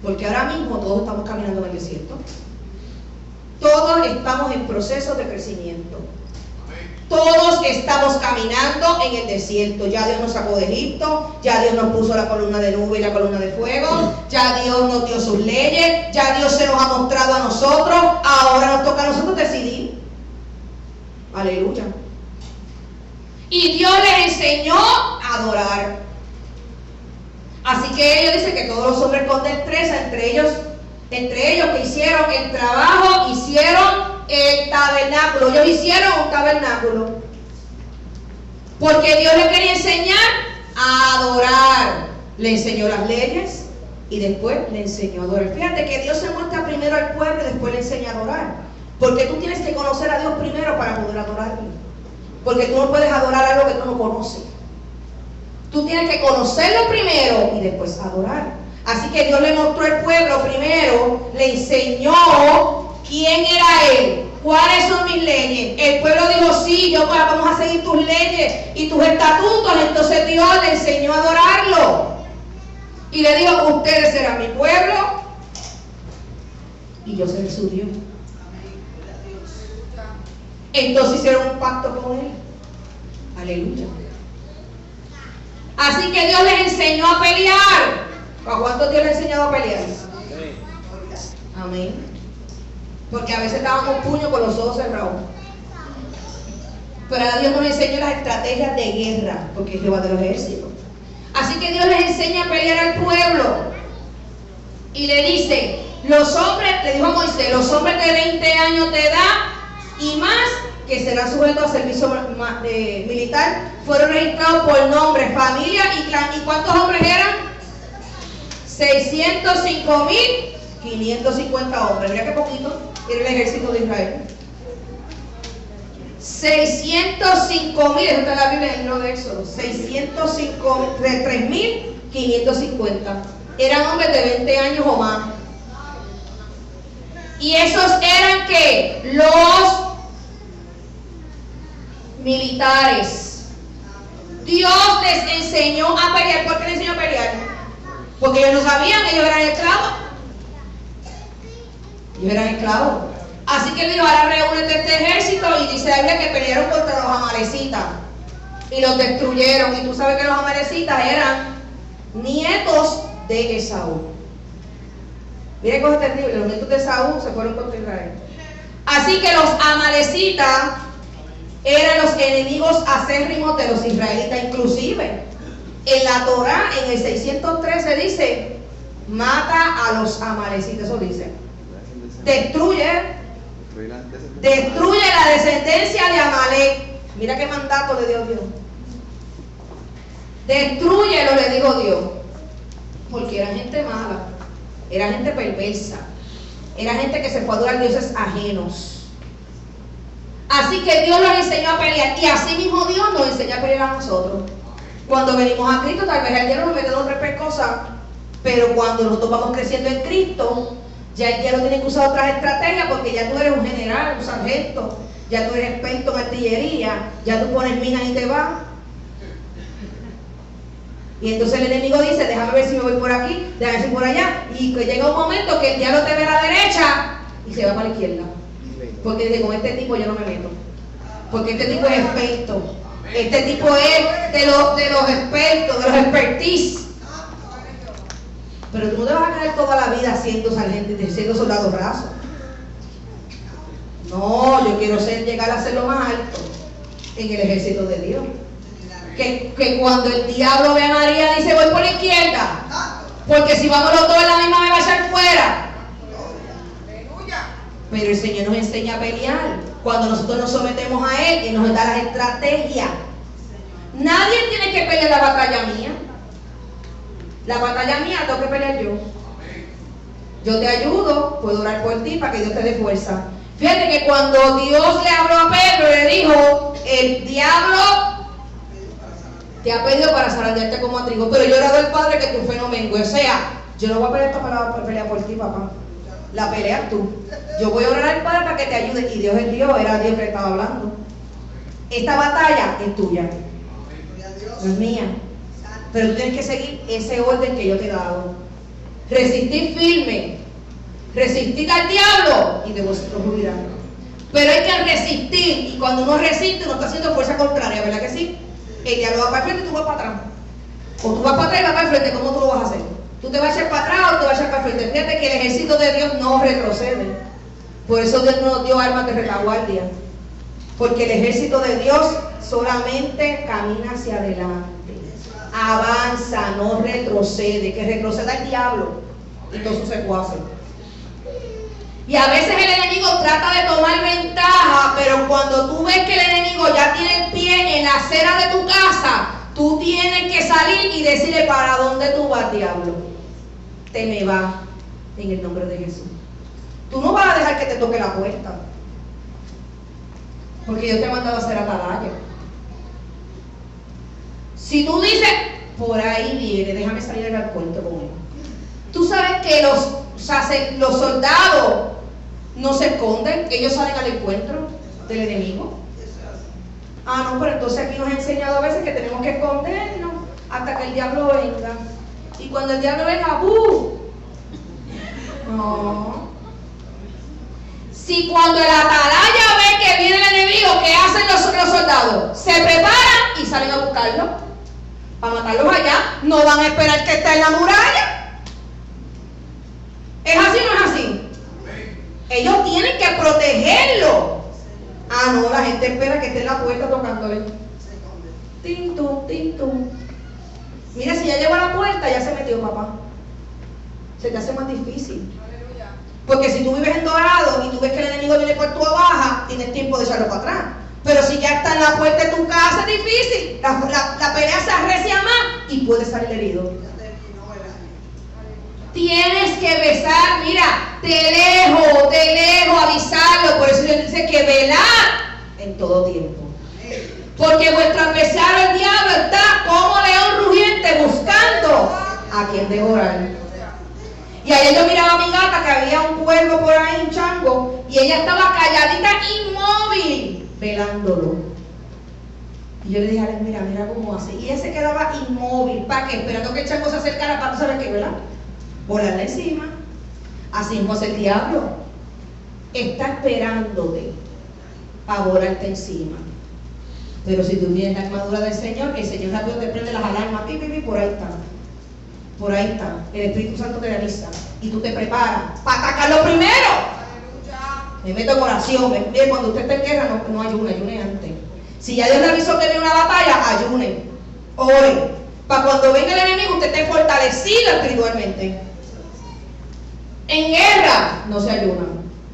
Porque ahora mismo todos estamos caminando en el desierto. Todos estamos en proceso de crecimiento. Todos estamos caminando en el desierto. Ya Dios nos sacó de Egipto, ya Dios nos puso la columna de nube y la columna de fuego, ya Dios nos dio sus leyes, ya Dios se nos ha mostrado a nosotros. Ahora nos toca a nosotros decidir. Aleluya. Y Dios les enseñó a adorar. Así que ellos dicen que todos los hombres con destreza, entre ellos que hicieron el trabajo, hicieron el tabernáculo. Ellos hicieron un tabernáculo porque Dios les quería enseñar a adorar. Le enseñó las leyes y después le enseñó a adorar. Fíjate que Dios se muestra primero al pueblo y después le enseña a adorar, porque tú tienes que conocer a Dios primero para poder adorarlo. Porque tú no puedes adorar algo que tú no conoces. Tú tienes que conocerlo primero y después adorar. Así que Dios le mostró al pueblo primero, le enseñó quién era Él, cuáles son mis leyes. El pueblo dijo, sí, vamos a seguir tus leyes y tus estatutos. Entonces Dios le enseñó a adorarlo. Y le dijo, ustedes serán mi pueblo y yo seré su Dios. Entonces hicieron un pacto con Él. Aleluya. Así que Dios les enseñó a pelear. ¿A cuántos Dios les ha enseñado a pelear? Amén. Porque a veces estábamos puños con los ojos cerrados. Pero a Dios nos enseñó las estrategias de guerra, porque es Jehová de los ejércitos. Así que Dios les enseña a pelear al pueblo. Y le dice, los hombres, le dijo a Moisés, los hombres de 20 años de edad y más, que serán sujetos a servicio militar, fueron registrados por nombre, familia y clan. ¿Y cuántos hombres eran? 605.550 hombres. Mira qué poquito era el ejército de Israel. 605.000, eso está en la Biblia en el libro de Éxodo. 3.550. Eran hombres de 20 años o más. Y esos eran que los militares. Dios les enseñó a pelear. ¿Por qué les enseñó a pelear? Porque ellos no sabían, ellos eran esclavos. Ellos eran esclavos. Así que él dijo, ahora reúnete este ejército, y dice la Biblia que pelearon contra los amalecitas y los destruyeron. Y tú sabes que los amalecitas eran nietos de Esaú. Mira qué cosa terrible, los nietos de Esaú se fueron contra Israel. Así que los amalecitas eran los enemigos acérrimos de los israelitas. Inclusive en la Torá, en el 613 dice, mata a los amalecitas. Eso dice, destruye la descendencia de Amalek. Mira qué mandato le dio Dios. Destrúyelo, le dijo Dios, porque era gente mala, era gente perversa, era gente que se fue a adorar dioses ajenos. Así que Dios los enseñó a pelear, y así mismo Dios nos enseña a pelear a nosotros. Cuando venimos a Cristo, tal vez el diablo nos mete dos o tres cosas, pero cuando nosotros vamos creciendo en Cristo, ya el diablo tiene que usar otras estrategias, porque ya tú eres un general, un sargento, ya tú eres experto en artillería, ya tú pones minas y te vas. Y entonces el enemigo dice, déjame ver si me voy por aquí, déjame ver si por allá, y que llega un momento que el diablo te ve a la derecha y se va para la izquierda, porque dice, con este tipo yo no me meto, porque este tipo es experto. Este tipo es de los expertos, de los expertise. Pero tú no te vas a quedar toda la vida siendo sargento y siendo soldado raso. No, yo quiero llegar a ser lo más alto en el ejército de Dios. Que cuando el diablo ve a María dice, voy por la izquierda, porque si vamos los dos en la misma me va a echar fuera. Pero el Señor nos enseña a pelear. Cuando nosotros nos sometemos a Él, Él nos da las estrategias. Nadie tiene que pelear la batalla mía. La batalla mía la tengo que pelear yo. Yo te ayudo, puedo orar por ti para que Dios te dé fuerza. Fíjate que cuando Dios le habló a Pedro, le dijo, el diablo te ha pedido para zarandearte como a trigo, pero yo he orado al Padre que tu fe no mengue. O sea, yo no voy a pelear esta palabra para pelear por ti, papá. La peleas tú. Yo voy a orar al Padre para que te ayude. Y Dios es Dios, era Dios que le estaba hablando. Esta batalla es tuya, no es mía. Pero tú tienes que seguir ese orden que yo te he dado. Resistir firme. Resistir al diablo y de vosotros huirá. Pero hay que resistir. Y cuando uno resiste, uno está haciendo fuerza contraria, ¿verdad que sí? El diablo va para el frente y tú vas para atrás. O tú vas para atrás y vas para el frente. ¿Cómo tú lo vas a hacer? ¿Tú te vas a echar para atrás o te vas a echar para el frente? Fíjate que el ejército de Dios no retrocede. Por eso Dios no nos dio armas de retaguardia. Porque el ejército de Dios solamente camina hacia adelante. Avanza, no retrocede. Que retroceda el diablo y todos sus secuaces. Y a veces el enemigo trata de tomar ventaja, pero cuando tú ves que el enemigo ya tiene el pie en la acera de tu casa, tú tienes que salir y decirle, ¿para dónde tú vas, diablo? Te me va en el nombre de Jesús. Tú no vas a dejar que te toque la puerta, porque Dios te ha mandado a hacer atalaya. Si tú dices, por ahí viene, déjame salir al cuento con él. Tú sabes que los soldados no se esconden, ellos salen al encuentro del enemigo. Ah, no, pero entonces aquí nos ha enseñado a veces que tenemos que escondernos hasta que el diablo venga. Y cuando el diablo venga, ¡buh! No. Si cuando el atalaya ve que viene el enemigo, ¿qué hacen los soldados? Se preparan y salen a buscarlo. Para matarlos allá, no van a esperar que esté en la muralla. ¿Es así o no es así? Ellos tienen que protegerlo. Ah, no, la gente espera que esté en la puerta tocándole. Tintum, tintum. Mira, si ya llegó a la puerta, ya se metió, papá. Se te hace más difícil. Porque si tú vives en Dorado y tú ves que el enemigo viene por tu baja, tienes tiempo de echarlo para atrás. Pero si ya está en la puerta de tu casa, es difícil. La pelea se arrecia más y puedes salir herido. Tienes que besar, mira, de lejos, avisarlo. Por eso Dios dice que velar en todo tiempo. Porque vuestro adversario, el diablo, está como león rugiente buscando a quien devorar. Y ayer yo miraba a mi gata que había un cuervo por ahí, un chango, y ella estaba calladita, inmóvil, velándolo. Y yo le dije a él, mira cómo hace. Y ella se quedaba inmóvil. ¿Para qué? Esperando que el chango se acercara para tú saber qué, ¿verdad? Volarle encima. Así mismo es el diablo. Está esperándote para volarte encima. Pero si tú tienes la armadura del Señor, el Señor rápido te prende las alarmas, por ahí está. Por ahí está. El Espíritu Santo te avisa. Y tú te preparas para atacarlo primero. Me meto en oración. Cuando usted esté en guerra, no ayune antes. Si ya Dios le avisó que viene una batalla, ayune. Ore. Para cuando venga el enemigo, usted esté fortalecido espiritualmente. En guerra no se ayuna.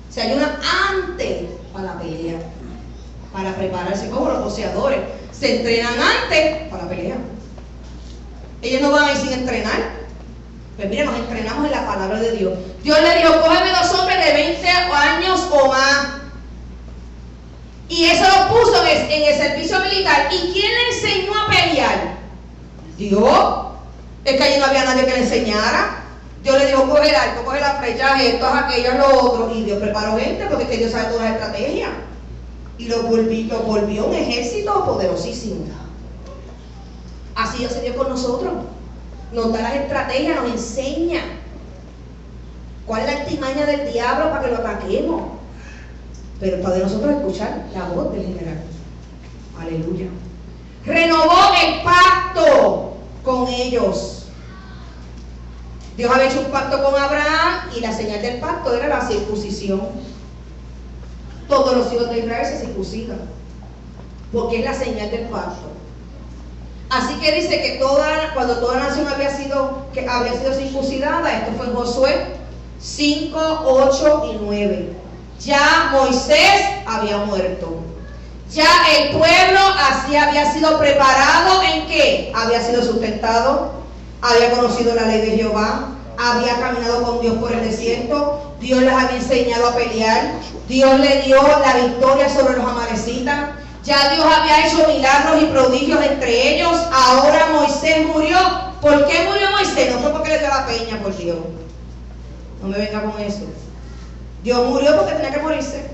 Se ayuna antes para la pelea. Para prepararse como los boxeadores. Se entrenan antes para la pelea. Ellos no van a ir sin entrenar. Pues mira, nos entrenamos en la palabra de Dios. Dios le dijo, cógeme 2 hombres de 20 años o más. Y eso lo puso en el servicio militar. ¿Y quién le enseñó a pelear? Dios. Es que allí no había nadie que le enseñara. Dios le dijo, coge el arco, coge la flecha, esto, aquello, lo otro. Y Dios preparó gente porque es que Dios sabe todas las estrategias. Y lo volvió un ejército poderosísimo. Así Dios se dio con nosotros. Nos da las estrategias, nos enseña cuál es la artimaña del diablo para que lo ataquemos. Pero está de nosotros escuchar la voz del general. Aleluya. renovó el pacto con ellos. Dios había hecho un pacto con Abraham y la señal del pacto era la circuncisión. Todos los hijos de Israel se circuncidan porque es la señal del pacto. Así que dice que cuando toda nación había sido circuncidada, esto fue en Josué 5, 8 y 9. Ya Moisés había muerto. Ya el pueblo así había sido preparado. ¿En qué? Había sido sustentado, había conocido la ley de Jehová, había caminado con Dios por el desierto, Dios les había enseñado a pelear, Dios le dio la victoria sobre los amalecitas, ya Dios había hecho milagros y prodigios entre ellos. Ahora Moisés murió. ¿Por qué murió Moisés? No fue porque le dio la peña, por Dios. No me venga con eso. Dios murió porque tenía que morirse.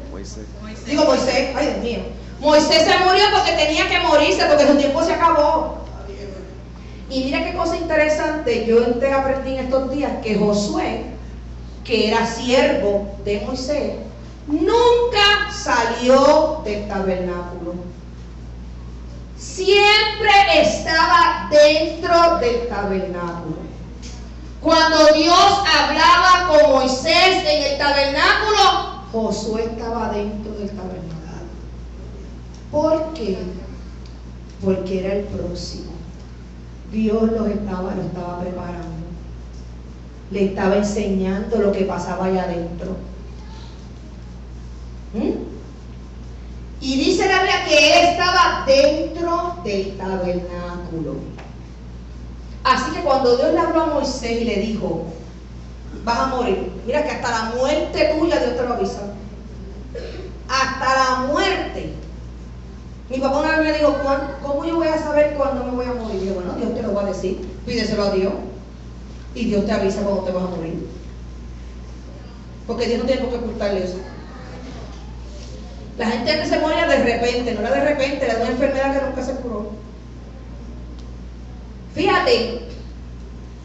Digo Moisés, ay Dios mío. Moisés se murió porque tenía que morirse, porque su tiempo se acabó. Y mira qué cosa interesante, yo aprendí en estos días que Josué, que era siervo de Moisés, nunca salió del tabernáculo. Siempre estaba dentro del tabernáculo. Cuando Dios hablaba con Moisés en el tabernáculo, Josué estaba dentro del tabernáculo. ¿Por qué? Porque era el próximo. Dios lo estaba preparando. Le estaba enseñando lo que pasaba allá adentro. Y dice la Biblia que él estaba dentro del tabernáculo. Así que cuando Dios le habló a Moisés y le dijo: vas a morir, mira que hasta la muerte tuya Dios te lo avisa. Hasta la muerte. Mi papá una vez me dijo: ¿cómo yo voy a saber cuándo me voy a morir? Y yo: bueno, Dios te lo va a decir, pídeselo a Dios y Dios te avisa cuando te vas a morir, porque Dios no tiene por qué ocultarle eso. La gente antes se moría de repente, no era de repente, era de una enfermedad que nunca se curó. Fíjate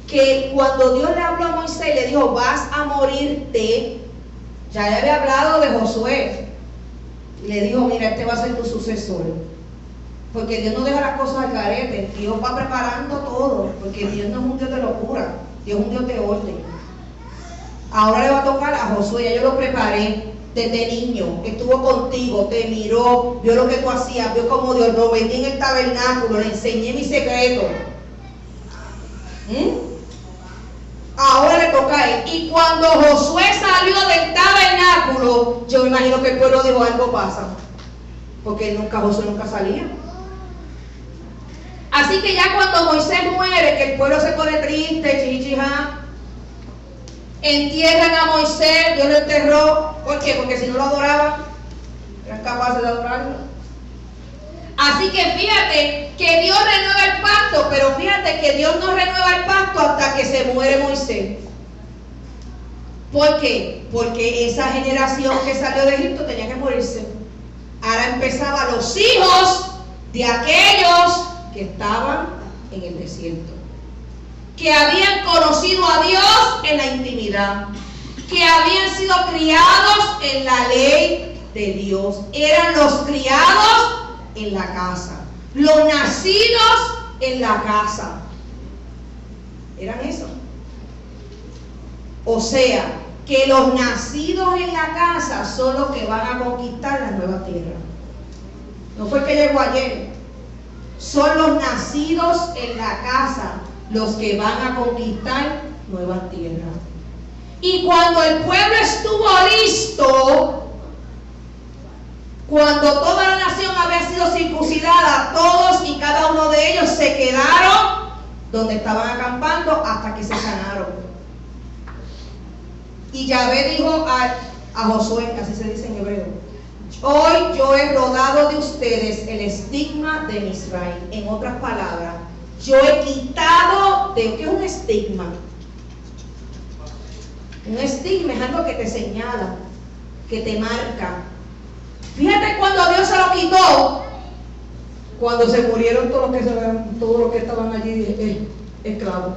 que cuando Dios le habló a Moisés y le dijo: vas a morirte, ya le había hablado de Josué. Y le dijo: mira, este va a ser tu sucesor. Porque Dios no deja las cosas al garete. Dios va preparando todo. Porque Dios no es un Dios de locura. Dios es un Dios de orden. Ahora le va a tocar a Josué. Ya yo lo preparé desde niño. Estuvo contigo, te miró, vio lo que tú hacías, vio cómo Dios lo metí en el tabernáculo, le enseñé mi secreto. Ahora le toca a él. Y cuando Josué salió del tabernáculo, yo me imagino que el pueblo dijo: algo pasa, porque Josué nunca salía. Así que ya cuando Moisés muere, que el pueblo se pone triste, chichijá, entierran a Moisés. Dios lo enterró. ¿Por qué? Porque si no lo adoraban, eran capaces de adorarlo. Así que fíjate que Dios renueva el pacto, pero fíjate que Dios no renueva el pacto hasta que se muere Moisés. ¿Por qué? Porque esa generación que salió de Egipto tenía que morirse. Ahora empezaban los hijos de aquellos que estaban en el desierto, que habían conocido a Dios en la intimidad, que habían sido criados en la ley de Dios. Eran los criados en la casa, los nacidos en la casa. Eran eso. O sea, que los nacidos en la casa son los que van a conquistar la nueva tierra. No fue que llegó ayer. Son los nacidos en la casa los que van a conquistar nueva tierra. Y cuando el pueblo estuvo listo, cuando toda la nación había sido circuncidada, todos y cada uno de ellos se quedaron donde estaban acampando hasta que se sanaron. Y Yahvé dijo a Josué, así se dice en hebreo: hoy yo he rodado de ustedes el estigma de Israel. En otras palabras, yo he quitado de... ¿Qué es un estigma? Un estigma es algo que te señala, que te marca. Fíjate cuando Dios se lo quitó, cuando se murieron todos los que estaban allí esclavos.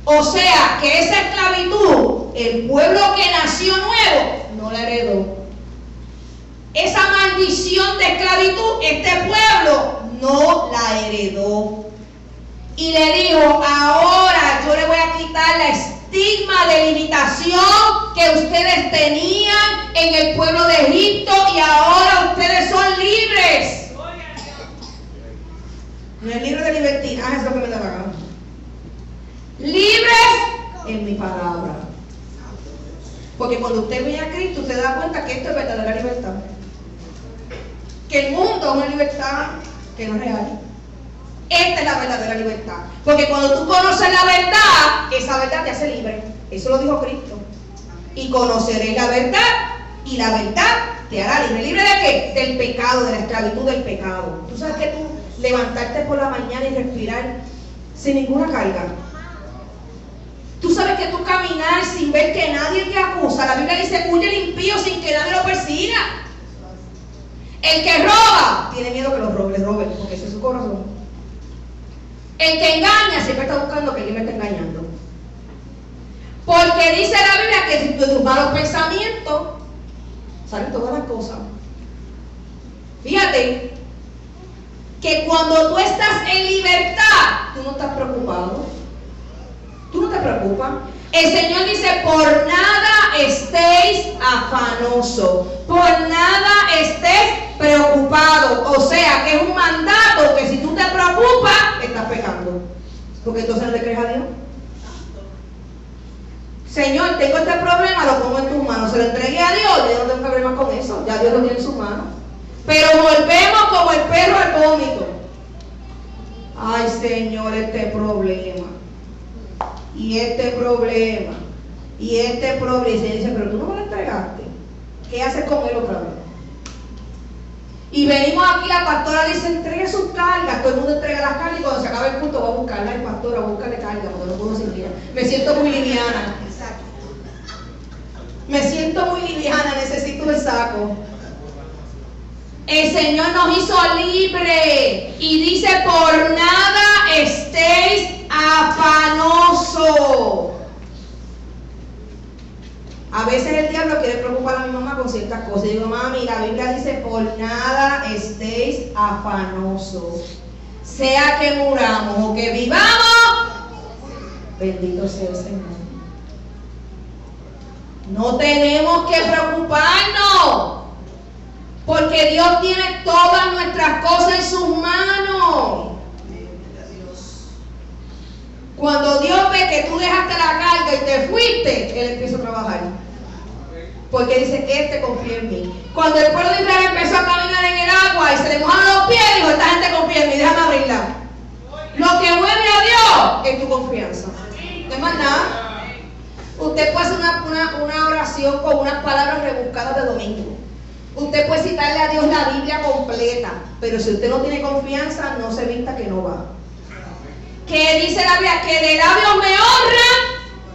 O sea, que esa esclavitud, el pueblo que nació nuevo, no la heredó. Esa maldición de esclavitud, este pueblo no la heredó. Y le dijo, ahora yo le voy a quitar la estigma de limitación que ustedes tenían en el pueblo de Egipto y ahora ustedes son libres. No es libre de libertinaje, es lo que me da la gana. Libres en mi palabra. Porque cuando usted viene a Cristo, usted da cuenta que esto es verdadera libertad. Que el mundo es una libertad que no es real. Esta es la verdadera libertad. Porque cuando tú conoces la verdad, esa verdad te hace libre. Eso lo dijo Cristo. Y conoceréis la verdad, y la verdad te hará libre. ¿Libre de qué? Del pecado, de la esclavitud del pecado. Tú sabes que tú levantarte por la mañana y respirar sin ninguna carga. Tú sabes que tú caminar sin ver que nadie te acusa. La Biblia dice, huye el impío sin que nadie lo persiga. El que roba tiene miedo que le roben, porque ese es su corazón. El que engaña siempre está buscando que alguien me esté engañando. Porque dice la Biblia que si tus malos pensamientos salen todas las cosas. Fíjate que cuando tú estás en libertad, tú no estás preocupado. Tú no te preocupas. El Señor dice, por nada estéis afanosos, por nada estés preocupado. O sea, que es un mandato que si tú te preocupas, estás pecando. Porque entonces no le crees a Dios. Señor, tengo este problema, lo pongo en tus manos, se lo entregué a Dios, yo no tengo problemas con eso, ya Dios lo tiene en sus manos. Pero volvemos como el perro al vómito. Ay, Señor, este problema. Y este problema. Y este problema. Y se dice, pero tú no me lo entregaste. ¿Qué haces con él otra vez? Y venimos aquí, la pastora dice, entregue sus cargas. Todo el mundo entrega las cargas y cuando se acaba el culto va a buscarla el pastor, a buscarle carga, porque no puedo sin ella. Me siento muy liviana. Me siento muy liviana, necesito el saco. El Señor nos hizo libre y dice, por nada estéis afanosos. A veces el diablo quiere preocupar a mi mamá con ciertas cosas. Y digo, mami, la Biblia dice, por nada estéis afanosos. Sea que muramos o que vivamos, bendito sea el Señor. No tenemos que preocuparnos, porque Dios tiene todas nuestras cosas en sus manos. Cuando Dios ve que tú dejaste la carga y te fuiste, Él empieza a trabajar. Porque dice, confía en mí. Cuando el pueblo de Israel empezó a caminar en el agua y se le mojaron los pies, dijo, esta gente confía en mí, déjame abrirla. Lo que mueve a Dios es tu confianza. No es más nada. Usted puede hacer una oración con unas palabras rebuscadas de domingo. Usted puede citarle a Dios la Biblia completa, pero si usted no tiene confianza, no se vista que no va. Que dice la Biblia que de labios me honran,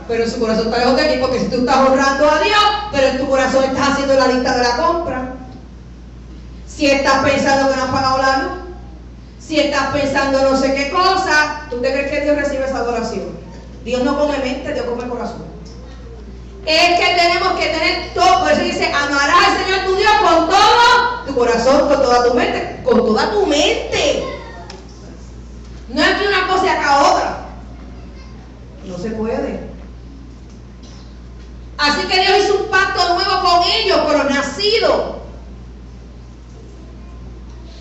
pero en su corazón está lejos de mí, porque si tú estás honrando a Dios, pero en tu corazón estás haciendo la lista de la compra. Si estás pensando que no has pagado la luz, si estás pensando no sé qué cosa, ¿tú te crees que Dios recibe esa adoración? Dios no come mente, Dios come corazón. Es que tenemos que tener todo, por eso dice, amarás al Señor tu Dios con todo tu corazón, con toda tu mente, con toda tu mente. No es que una cosa y acá otra. No se puede. Así que Dios hizo un pacto nuevo con ellos, con los nacidos.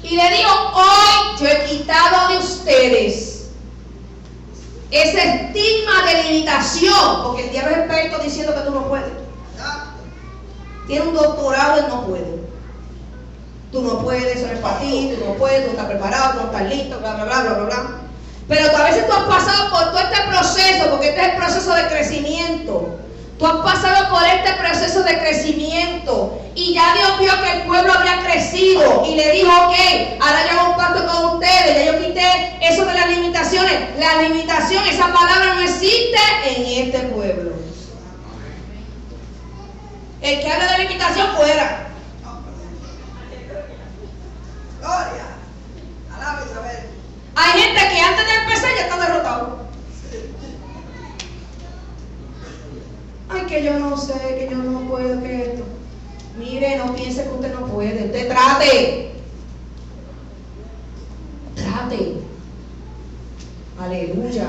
Y le dijo, hoy yo he quitado de ustedes ese estigma de limitación, porque el diablo es experto diciendo que tú no puedes. Tiene un doctorado y no puede. Tú no puedes, eso no es para ti, tú no puedes, tú no estás preparado, tú no estás listo, bla, bla, bla, bla, bla, bla. Pero a veces tú has pasado por todo este proceso, porque este es el proceso de crecimiento. Tú has pasado por este proceso de crecimiento y ya Dios vio que el pueblo había crecido y le dijo, ok, ahora yo hago un pacto con ustedes, ya yo quité eso de las limitaciones. La limitación, esa palabra no existe en este pueblo. El que habla de limitación, fuera. Gloria. Alaba Isabel. Hay gente que antes de empezar ya está derrotado. Ay, que yo no sé, que yo no puedo, que esto. Mire, no piense que usted no puede. Usted trate. Aleluya.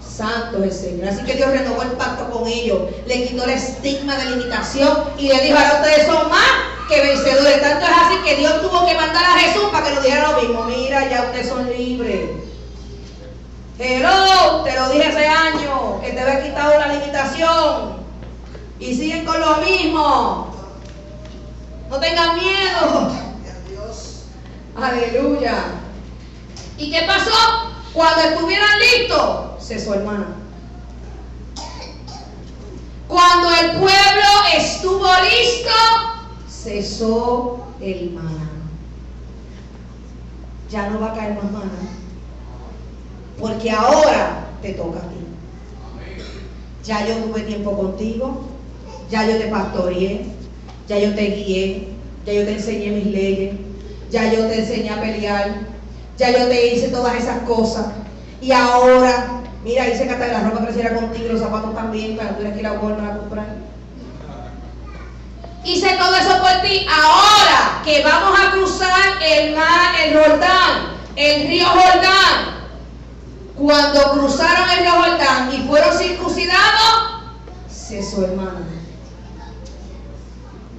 Santo es el Señor. Así que Dios renovó el pacto con ellos, le quitó el estigma de limitación y le dijo: ahora ustedes son más que vencedores. Tanto es así que Dios tuvo que mandar a Jesús para que nos dijera lo mismo. Mira, ya ustedes son libres. Hello, te lo dije hace años, que te había quitado la limitación y siguen con lo mismo. No tengan miedo. Aleluya. ¿Y qué pasó? Cuando estuvieran listos, cesó el maná. Cuando el pueblo estuvo listo, cesó el maná. Ya no va a caer más maná, porque ahora te toca a ti. Ya yo tuve tiempo contigo, ya yo te pastoreé, ya yo te guié, ya yo te enseñé mis leyes, ya yo te enseñé a pelear, ya yo te hice todas esas cosas. Y ahora, mira, hice que hasta la ropa creciera contigo, los zapatos también, para que tuvieras que ir a Walmart a comprar. Hice todo eso por ti. Ahora que vamos a cruzar el mar, el Jordán, el río Jordán, cuando cruzaron el río Jordán y fueron circuncidados, cesó el maná,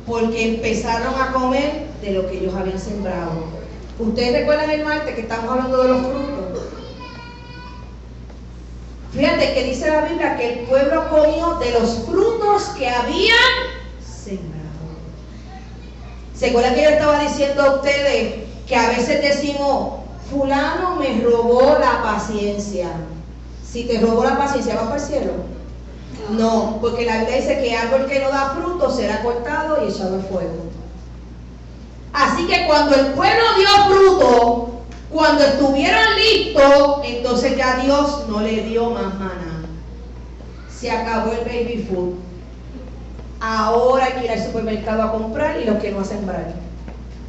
porque empezaron a comer de lo que ellos habían sembrado. ¿Ustedes recuerdan el martes que estamos hablando de los frutos? Fíjate que dice la Biblia que el pueblo comió de los frutos que habían sembrado. ¿Se acuerdan que yo estaba diciendo a ustedes que a veces decimos: fulano me robó la paciencia? Si te robó la paciencia, ¿vas para el cielo? No, porque la Biblia dice que árbol que no da fruto será cortado y echado al fuego. Así que cuando el pueblo dio fruto, cuando estuvieron listos, entonces ya Dios no le dio más maná. Se acabó el baby food. Ahora hay que ir al supermercado a comprar y los que no a sembrar.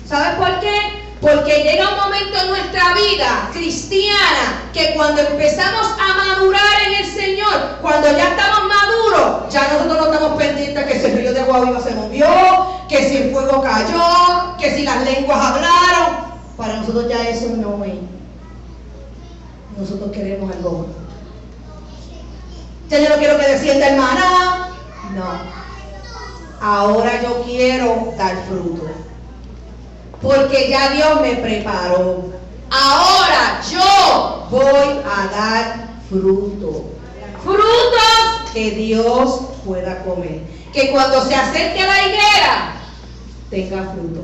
¿Sabes por qué? Porque llega un momento en nuestra vida cristiana que cuando empezamos a madurar en el Señor, cuando ya estamos maduros, ya nosotros no estamos pendientes que si el río de agua viva se movió, que si el fuego cayó, que si las lenguas hablaron. Para nosotros ya eso no es. Nosotros queremos algo. Ya yo no quiero que descienda el maná. No. Ahora yo quiero dar fruto, porque ya Dios me preparó. Ahora yo voy a dar fruto. Frutos que Dios pueda comer. Que cuando se acerque a la higuera, tenga fruto.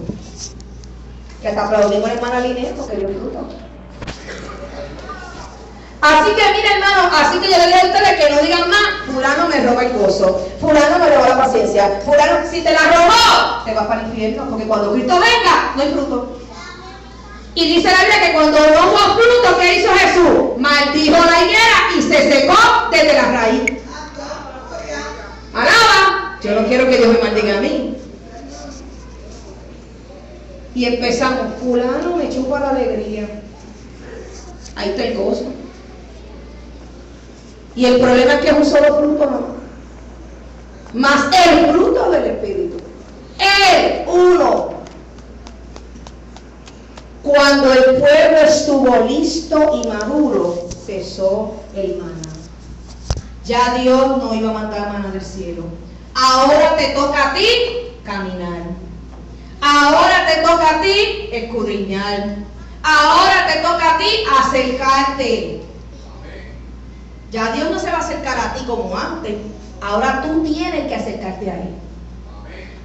Que hasta aplaudimos a la hermana Linet porque dio fruto. Así que mira, hermano, así que yo le digo a ustedes que no digan más: fulano me roba el gozo, fulano me roba la paciencia, fulano, si te la robó, te vas para el infierno, porque cuando Cristo venga, no hay fruto. Y dice la Biblia que cuando no hubo fruto, ¿qué hizo Jesús? Maldijo la higuera y se secó desde la raíz. Alaba. Yo no quiero que Dios me maldiga a mí. Y empezamos: fulano me chupa la alegría. Ahí está el gozo. Y el problema es que es un solo fruto, no. Más el fruto del Espíritu. El uno. Cuando el pueblo estuvo listo y maduro, cesó el maná. Ya Dios no iba a mandar maná del cielo. Ahora te toca a ti caminar. Ahora te toca a ti escudriñar. Ahora te toca a ti acercarte. Ya Dios no se va a acercar a ti como antes. Ahora tú tienes que acercarte a Él.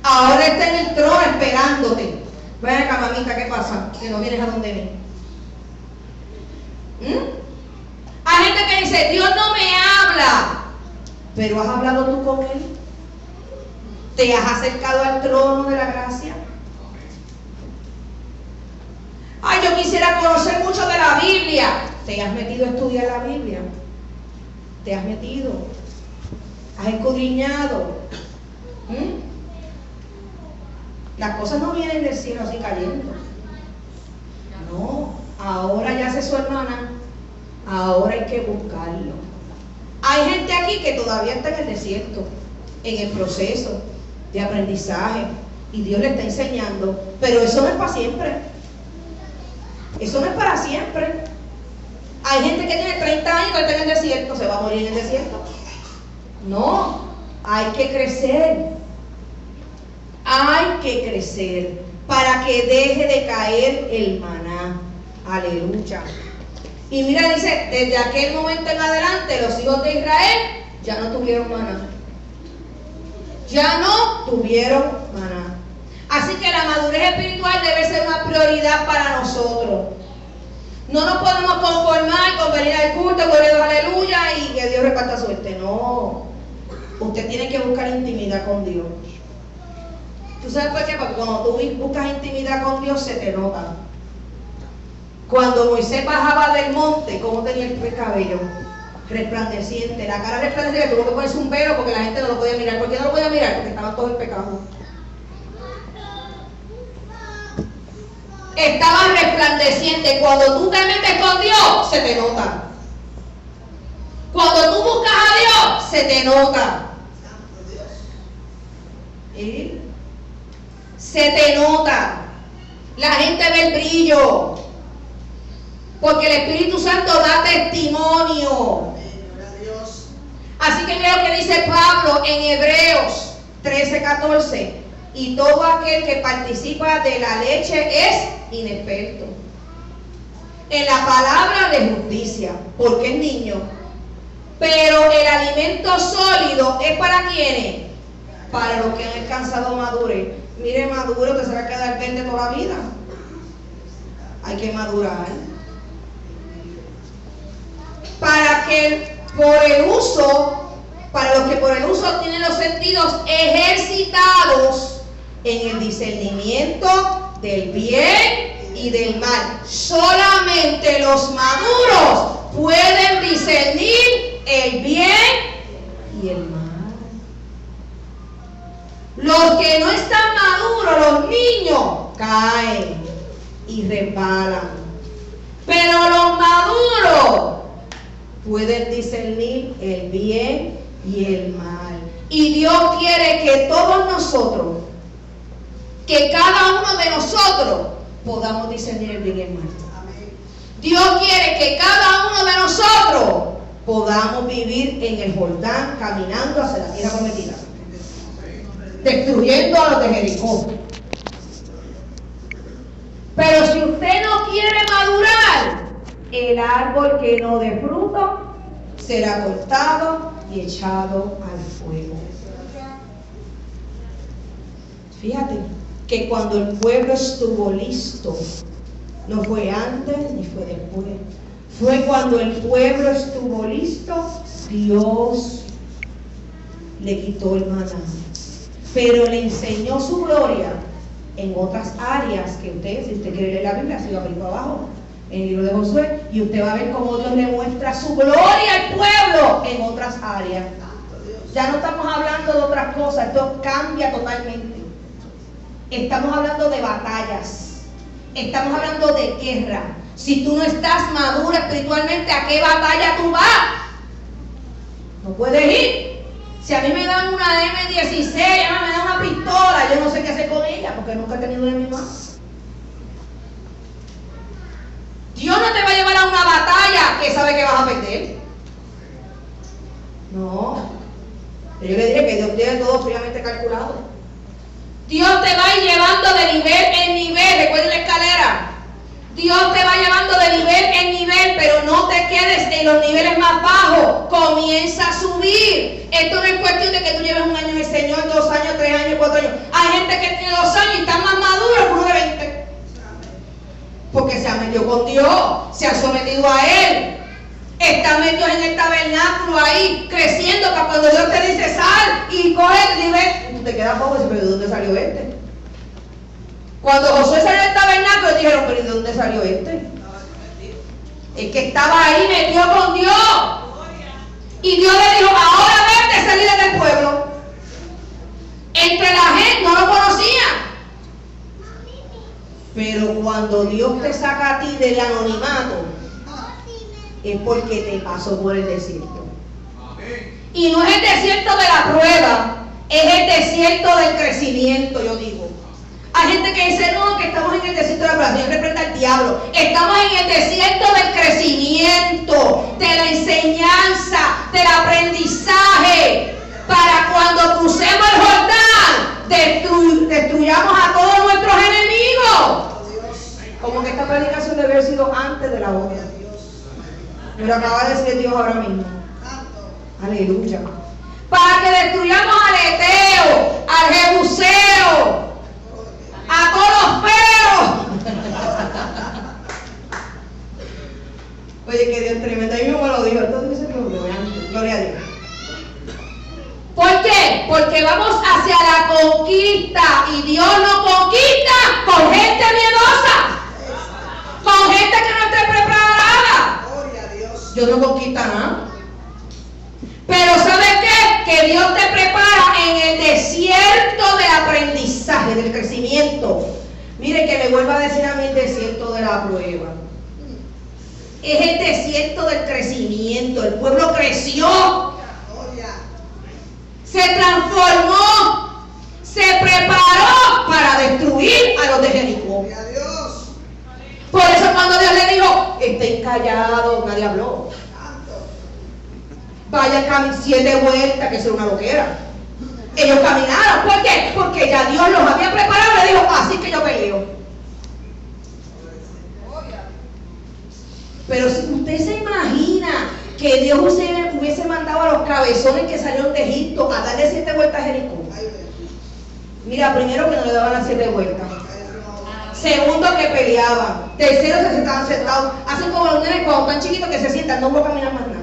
Ahora está en el trono esperándote. Ven acá, mamita, ¿qué pasa? Que no vienes a donde mí. Hay gente que dice: Dios no me habla. Pero ¿has hablado tú con Él? ¿Te has acercado al trono de la gracia? Ay, yo quisiera conocer mucho de la Biblia. ¿Te has metido a estudiar la Biblia? ¿Te has metido? ¿Has escudriñado? Las cosas no vienen del cielo así cayendo. No, ahora ya cesó hermana. Ahora hay que buscarlo. Hay gente aquí que todavía está en el desierto, en el proceso de aprendizaje, y Dios le está enseñando, pero eso no es para siempre. Eso no es para siempre. Hay gente que tiene 30 años que está en el desierto, se va a morir en el desierto. No, hay que crecer. Hay que crecer para que deje de caer el maná. Aleluya. Y mira, dice, desde aquel momento en adelante los hijos de Israel ya no tuvieron maná. Ya no tuvieron maná. Así que la madurez espiritual debe ser una prioridad para nosotros. No nos podemos conformar con venir al culto, gloria a Dios, aleluya, y que Dios reparta suerte. No. Usted tiene que buscar intimidad con Dios. ¿Tú sabes por qué? Porque cuando tú buscas intimidad con Dios se te nota. Cuando Moisés bajaba del monte, ¿cómo tenía el cabello? Resplandeciente, la cara resplandeciente, tuvo que ponerse un velo porque la gente no lo podía mirar. ¿Por qué no lo podía mirar? Porque estaban todos en pecado. Estaba resplandeciente. Cuando tú te metes con Dios, se te nota. Cuando tú buscas a Dios, se te nota. ¿Sí? Se te nota. La gente ve el brillo. Porque el Espíritu Santo da testimonio. Así que mira lo que dice Pablo en Hebreos 13:14. Y todo aquel que participa de la leche es inexperto en la palabra de justicia, porque es niño. Pero el alimento sólido es para quienes, para los que han alcanzado madurez. Mire, maduro, te se va a quedar verde toda la vida. Hay que madurar. Para los que por el uso tienen los sentidos ejercitados en el discernimiento del bien y del mal. Solamente los maduros pueden discernir el bien y el mal. Los que no están maduros, los niños, caen y resbalan. Pero los maduros pueden discernir el bien y el mal. Y Dios quiere que todos nosotros, que cada uno de nosotros podamos discernir el bien y el mal. Dios quiere que cada uno de nosotros podamos vivir en el Jordán, caminando hacia la tierra prometida, destruyendo a los de Jericó. Pero si usted no quiere madurar, el árbol que no dé fruto será cortado y echado al fuego. Fíjate que cuando el pueblo estuvo listo, no fue antes ni fue después, fue cuando el pueblo estuvo listo, Dios le quitó el maná, pero le enseñó su gloria en otras áreas que usted, si usted quiere leer la Biblia, siga por abajo en el libro de Josué, y usted va a ver cómo Dios le muestra su gloria al pueblo en otras áreas. Ya no estamos hablando de otras cosas, esto cambia totalmente. Estamos hablando de batallas, estamos hablando de guerra. Si tú no estás madura espiritualmente, ¿a qué batalla tú vas? No puedes ir. Si a mí me dan una M16, a mí me dan una pistola, yo no sé qué hacer con ella, porque nunca he tenido una en mi mano. Dios no te va a llevar a una batalla que sabe que vas a perder. No. Yo le dije que Dios tiene todo fríamente calculado. Dios te va a ir llevando de nivel en nivel. Recuerden la escalera. Dios te va llevando de nivel en nivel, pero no te quedes en los niveles más bajos. Comienza a subir. Esto no es cuestión de que tú lleves un año en el Señor, 2 años, 3 años, 4 años. Hay gente que tiene 2 años y está más maduro que uno de 20. Porque se ha metido con Dios, se ha sometido a Él. Están metidos en el tabernáculo ahí, creciendo, para cuando Dios te dice sal y coge el nivel, te queda poco, pero ¿de dónde salió este? Cuando Josué salió del tabernáculo, dijeron, pero ¿de dónde salió este? El que estaba ahí metido con Dios. Y Dios le dijo, ahora vete, salí del pueblo. Entre la gente no lo conocían. Pero cuando Dios te saca a ti del anonimato, es porque te pasó por el desierto. Y no es el desierto de la prueba, es el desierto del crecimiento, yo digo. Hay gente que dice, no, que estamos en el desierto de la prueba. Señor, reprenda al diablo. Estamos en el desierto del crecimiento, de la enseñanza, del aprendizaje, para cuando crucemos el Jordán, destruyamos a todos nuestros enemigos. Como que esta predicación debe haber sido antes de la otra. Me lo acaba de decir Dios ahora mismo. Aleluya. Para que destruyamos al Eteo, al Jebuseo, a todos los feos. Oye, que Dios tremendo. A mí mismo me lo dijo. Entonces dice gloria a Dios. ¿Por qué? Porque vamos hacia la conquista y Dios no conquista con gente miedosa, con gente que no esté preparada. Dios no conquista nada. Pero ¿sabes qué? Que Dios te prepara en el desierto del aprendizaje, del crecimiento. Mire que le vuelvo a decir a mí el desierto de la prueba. Es el desierto del crecimiento. El pueblo creció, se transformó, se preparó para destruir a los de Jericó. Por eso cuando Dios le dijo, estén callados, nadie habló. Vayan 7 vueltas, que eso era una loquera. Ellos caminaron. ¿Por qué? Porque ya Dios los había preparado. Le dijo, así que yo peleo. Pero si usted se imagina que Dios hubiese mandado a los cabezones que salieron de Egipto a darle 7 vueltas a Jericó. Mira, primero que no le daban las 7 vueltas. Segundo que peleaban. Tercero se estaban sentados. Hacen como los nenes cuando están chiquitos que se sientan. No voy a caminar más nada.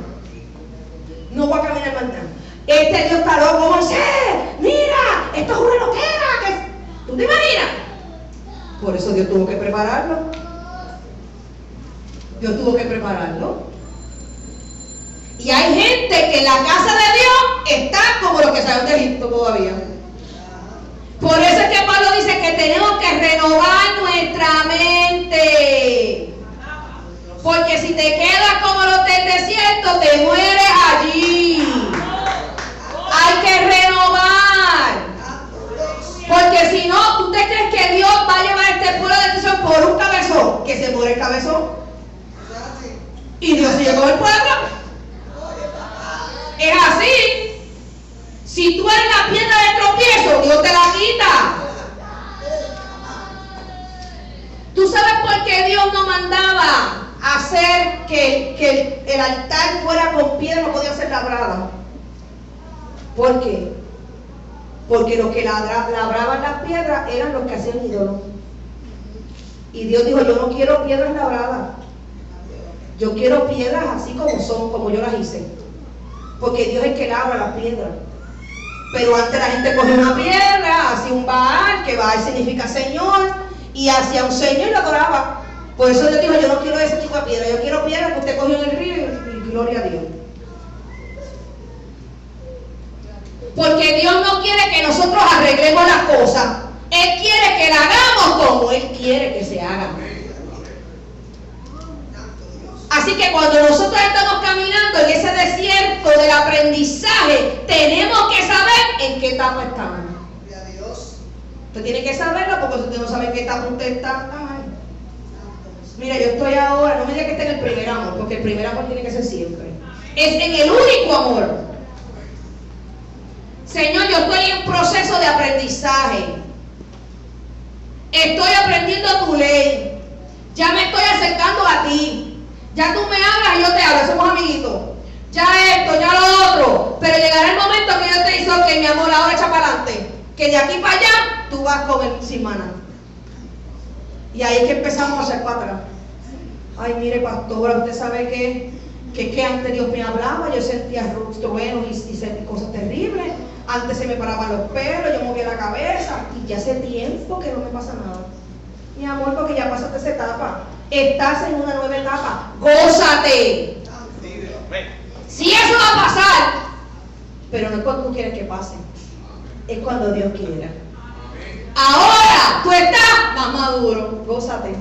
No voy a caminar más nada. Este Dios está loco. Moisés, mira, esto es una loquera. ¿Tú te imaginas? Por eso Dios tuvo que prepararlo. Dios tuvo que prepararlo. Y hay gente que en la casa de Dios está como los que salen de Egipto todavía. Por eso es que Pablo dice que tenemos que renovar nuestra mente. Porque si te quedas como los del desierto, te mueres allí. Hay que renovar. Porque si no, ¿tú te crees que Dios va a llevar a este pueblo de decisión por un cabezón? Que se muere el cabezón. Y Dios se llevó el pueblo. Es así. Si tú eres la piedra de tropiezo, Dios te la quita. ¿Tú sabes por qué Dios no mandaba hacer que el altar fuera con piedra, no podía ser labrada? ¿Por qué? Porque los que labraban las piedras eran los que hacían ídolos. Y Dios dijo, yo no quiero piedras labradas. Yo quiero piedras así como son, como yo las hice. Porque Dios es el que labra las piedras. Pero antes la gente cogía una piedra, hacía un Baal, que Baal significa Señor, y hacía un Señor y lo adoraba. Por eso Dios dijo, yo no quiero ese tipo de piedra, yo quiero piedra que usted cogió en el río y gloria a Dios. Porque Dios no quiere que nosotros arreglemos las cosas. Él quiere que la hagamos como Él quiere que se haga. Así que cuando nosotros estamos caminando en ese desierto del aprendizaje, tenemos que saber en qué etapa estamos. Usted tiene que saberlo, porque si usted no sabe en qué etapa usted está, mira, yo estoy ahora, no me diga que esté en el primer amor, porque el primer amor tiene que ser siempre. Es en el único amor. Señor, yo estoy en proceso de aprendizaje. Estoy aprendiendo tu ley. Ya me estoy acercando a ti. Ya tú me hablas y yo te hablo, somos amiguitos. Ya esto, ya lo otro. Pero llegará el momento que yo te digo, ok, mi amor, ahora echa para adelante. Que de aquí para allá, tú vas con él sin maná. Y ahí es que empezamos a hacer para atrás. Ay, mire, pastora, usted sabe que antes Dios me hablaba, yo sentía truenos y sentí cosas terribles. Antes se me paraban los pelos, yo movía la cabeza. Y ya hace tiempo que no me pasa nada. Mi amor, porque ya pasaste esa etapa. Estás en una nueva etapa. ¡Gózate! Si eso va a pasar, pero no es cuando tú quieres que pase, es cuando Dios quiera. Ahora tú estás más maduro. Gózate.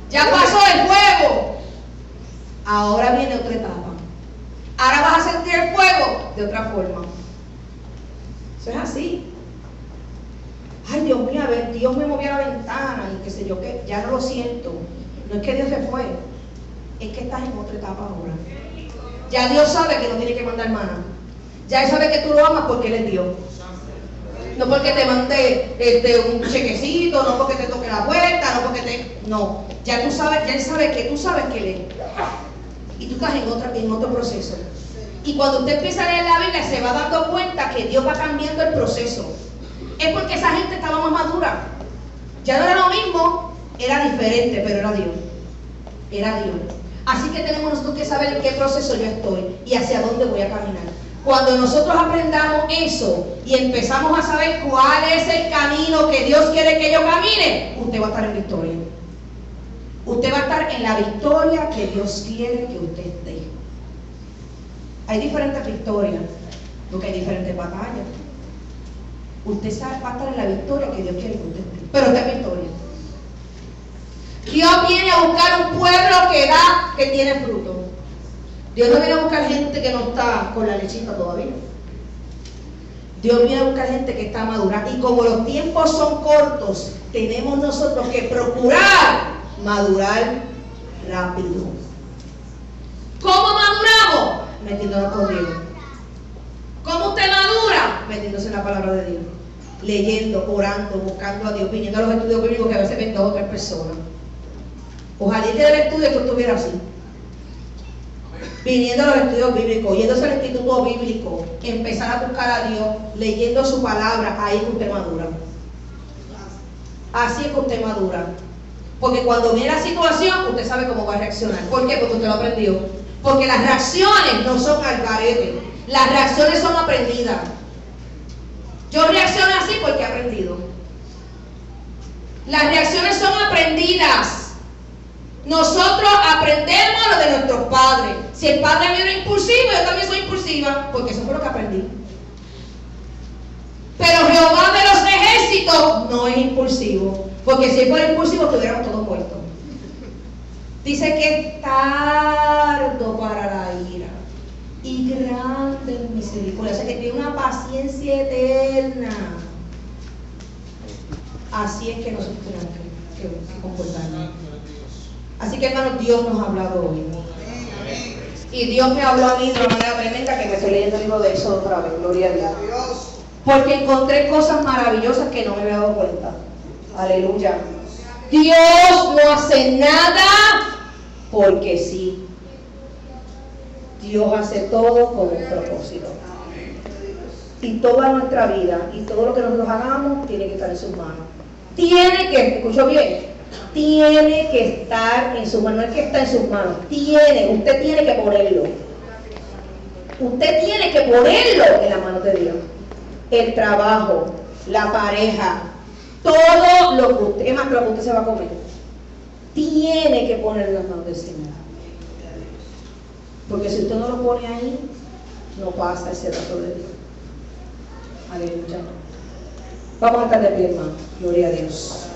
Ya pasó el fuego. Ahora viene otra etapa. Ahora vas a sentir el fuego de otra forma. Eso es así. ay Dios mío, a ver, Dios me movió a la ventana y qué sé yo qué, ya no lo siento. No es que Dios se fue, es que estás en otra etapa ahora. Ya Dios sabe que no tiene que mandar maná. Ya Él sabe que tú lo amas porque Él es Dios. No porque te mande un chequecito, no porque te toque la puerta, no porque te... No, ya tú sabes, ya Él sabe que tú sabes que Él es. Y tú estás en otro proceso. Y cuando usted empieza a leer la Biblia se va dando cuenta que Dios va cambiando el proceso. Es porque esa gente estaba más madura. Ya no era lo mismo, era diferente, pero era Dios. Era Dios. Así que tenemos nosotros que saber en qué proceso yo estoy y hacia dónde voy a caminar. Cuando nosotros aprendamos eso y empezamos a saber cuál es el camino que Dios quiere que yo camine, usted va a estar en victoria. Usted va a estar en la victoria que Dios quiere que usted esté. Hay diferentes victorias, porque hay diferentes batallas. Usted va a estar en la victoria que Dios quiere que usted esté. Pero usted es victoria. Dios viene a buscar un pueblo que tiene fruto. Dios no viene a buscar gente que no está con la lechita todavía. Dios viene a buscar gente que está madura. Y como los tiempos son cortos, tenemos nosotros que procurar madurar rápido. ¿Cómo maduramos? Metiéndonos con Dios. ¿Cómo usted madura? Metiéndose en la palabra de Dios. Leyendo, orando, buscando a Dios, viniendo a los estudios bíblicos que a veces ven 2 o 3 personas. Ojalá el día del estudio que estuviera así. Viniendo a los estudios bíblicos, yéndose al instituto bíblico, empezar a buscar a Dios, leyendo su palabra, ahí es que usted madura. Así es que usted madura. Porque cuando viene la situación, usted sabe cómo va a reaccionar. ¿Por qué? Porque usted lo aprendió. Porque las reacciones no son al garete. Las reacciones son aprendidas. Yo reacciono así porque he aprendido. Las reacciones son aprendidas. Nosotros aprendemos lo de nuestros padres. Si el padre mío era impulsivo, yo también soy impulsiva, porque eso fue lo que aprendí. Pero Jehová de los ejércitos no es impulsivo, porque si él fuera impulsivo estuviéramos todos muertos. Dice que es tardo para la ira y grande en misericordia, o sea que tiene una paciencia eterna. Así es que nosotros tenemos que comportarnos. Así que hermanos, Dios nos ha hablado hoy. Y Dios me habló a mí de una manera tremenda, que me estoy leyendo el libro de Éxodo otra vez, gloria a Dios. Porque encontré cosas maravillosas que no me había dado cuenta. Aleluya. Dios no hace nada porque sí. Dios hace todo con un propósito. Y toda nuestra vida y todo lo que nosotros hagamos tiene que estar en sus manos. Tiene que, escucho bien, tiene que estar en sus manos, no es que está en sus manos, usted tiene que ponerlo. Usted tiene que ponerlo en las manos de Dios. El trabajo, la pareja, todo lo que usted, es más, lo que usted se va a comer, tiene que ponerlo en las manos del Señor. Porque si usted no lo pone ahí, no pasa ese rato de Dios. Aleluya. Vamos a estar de pie, hermano. Gloria a Dios.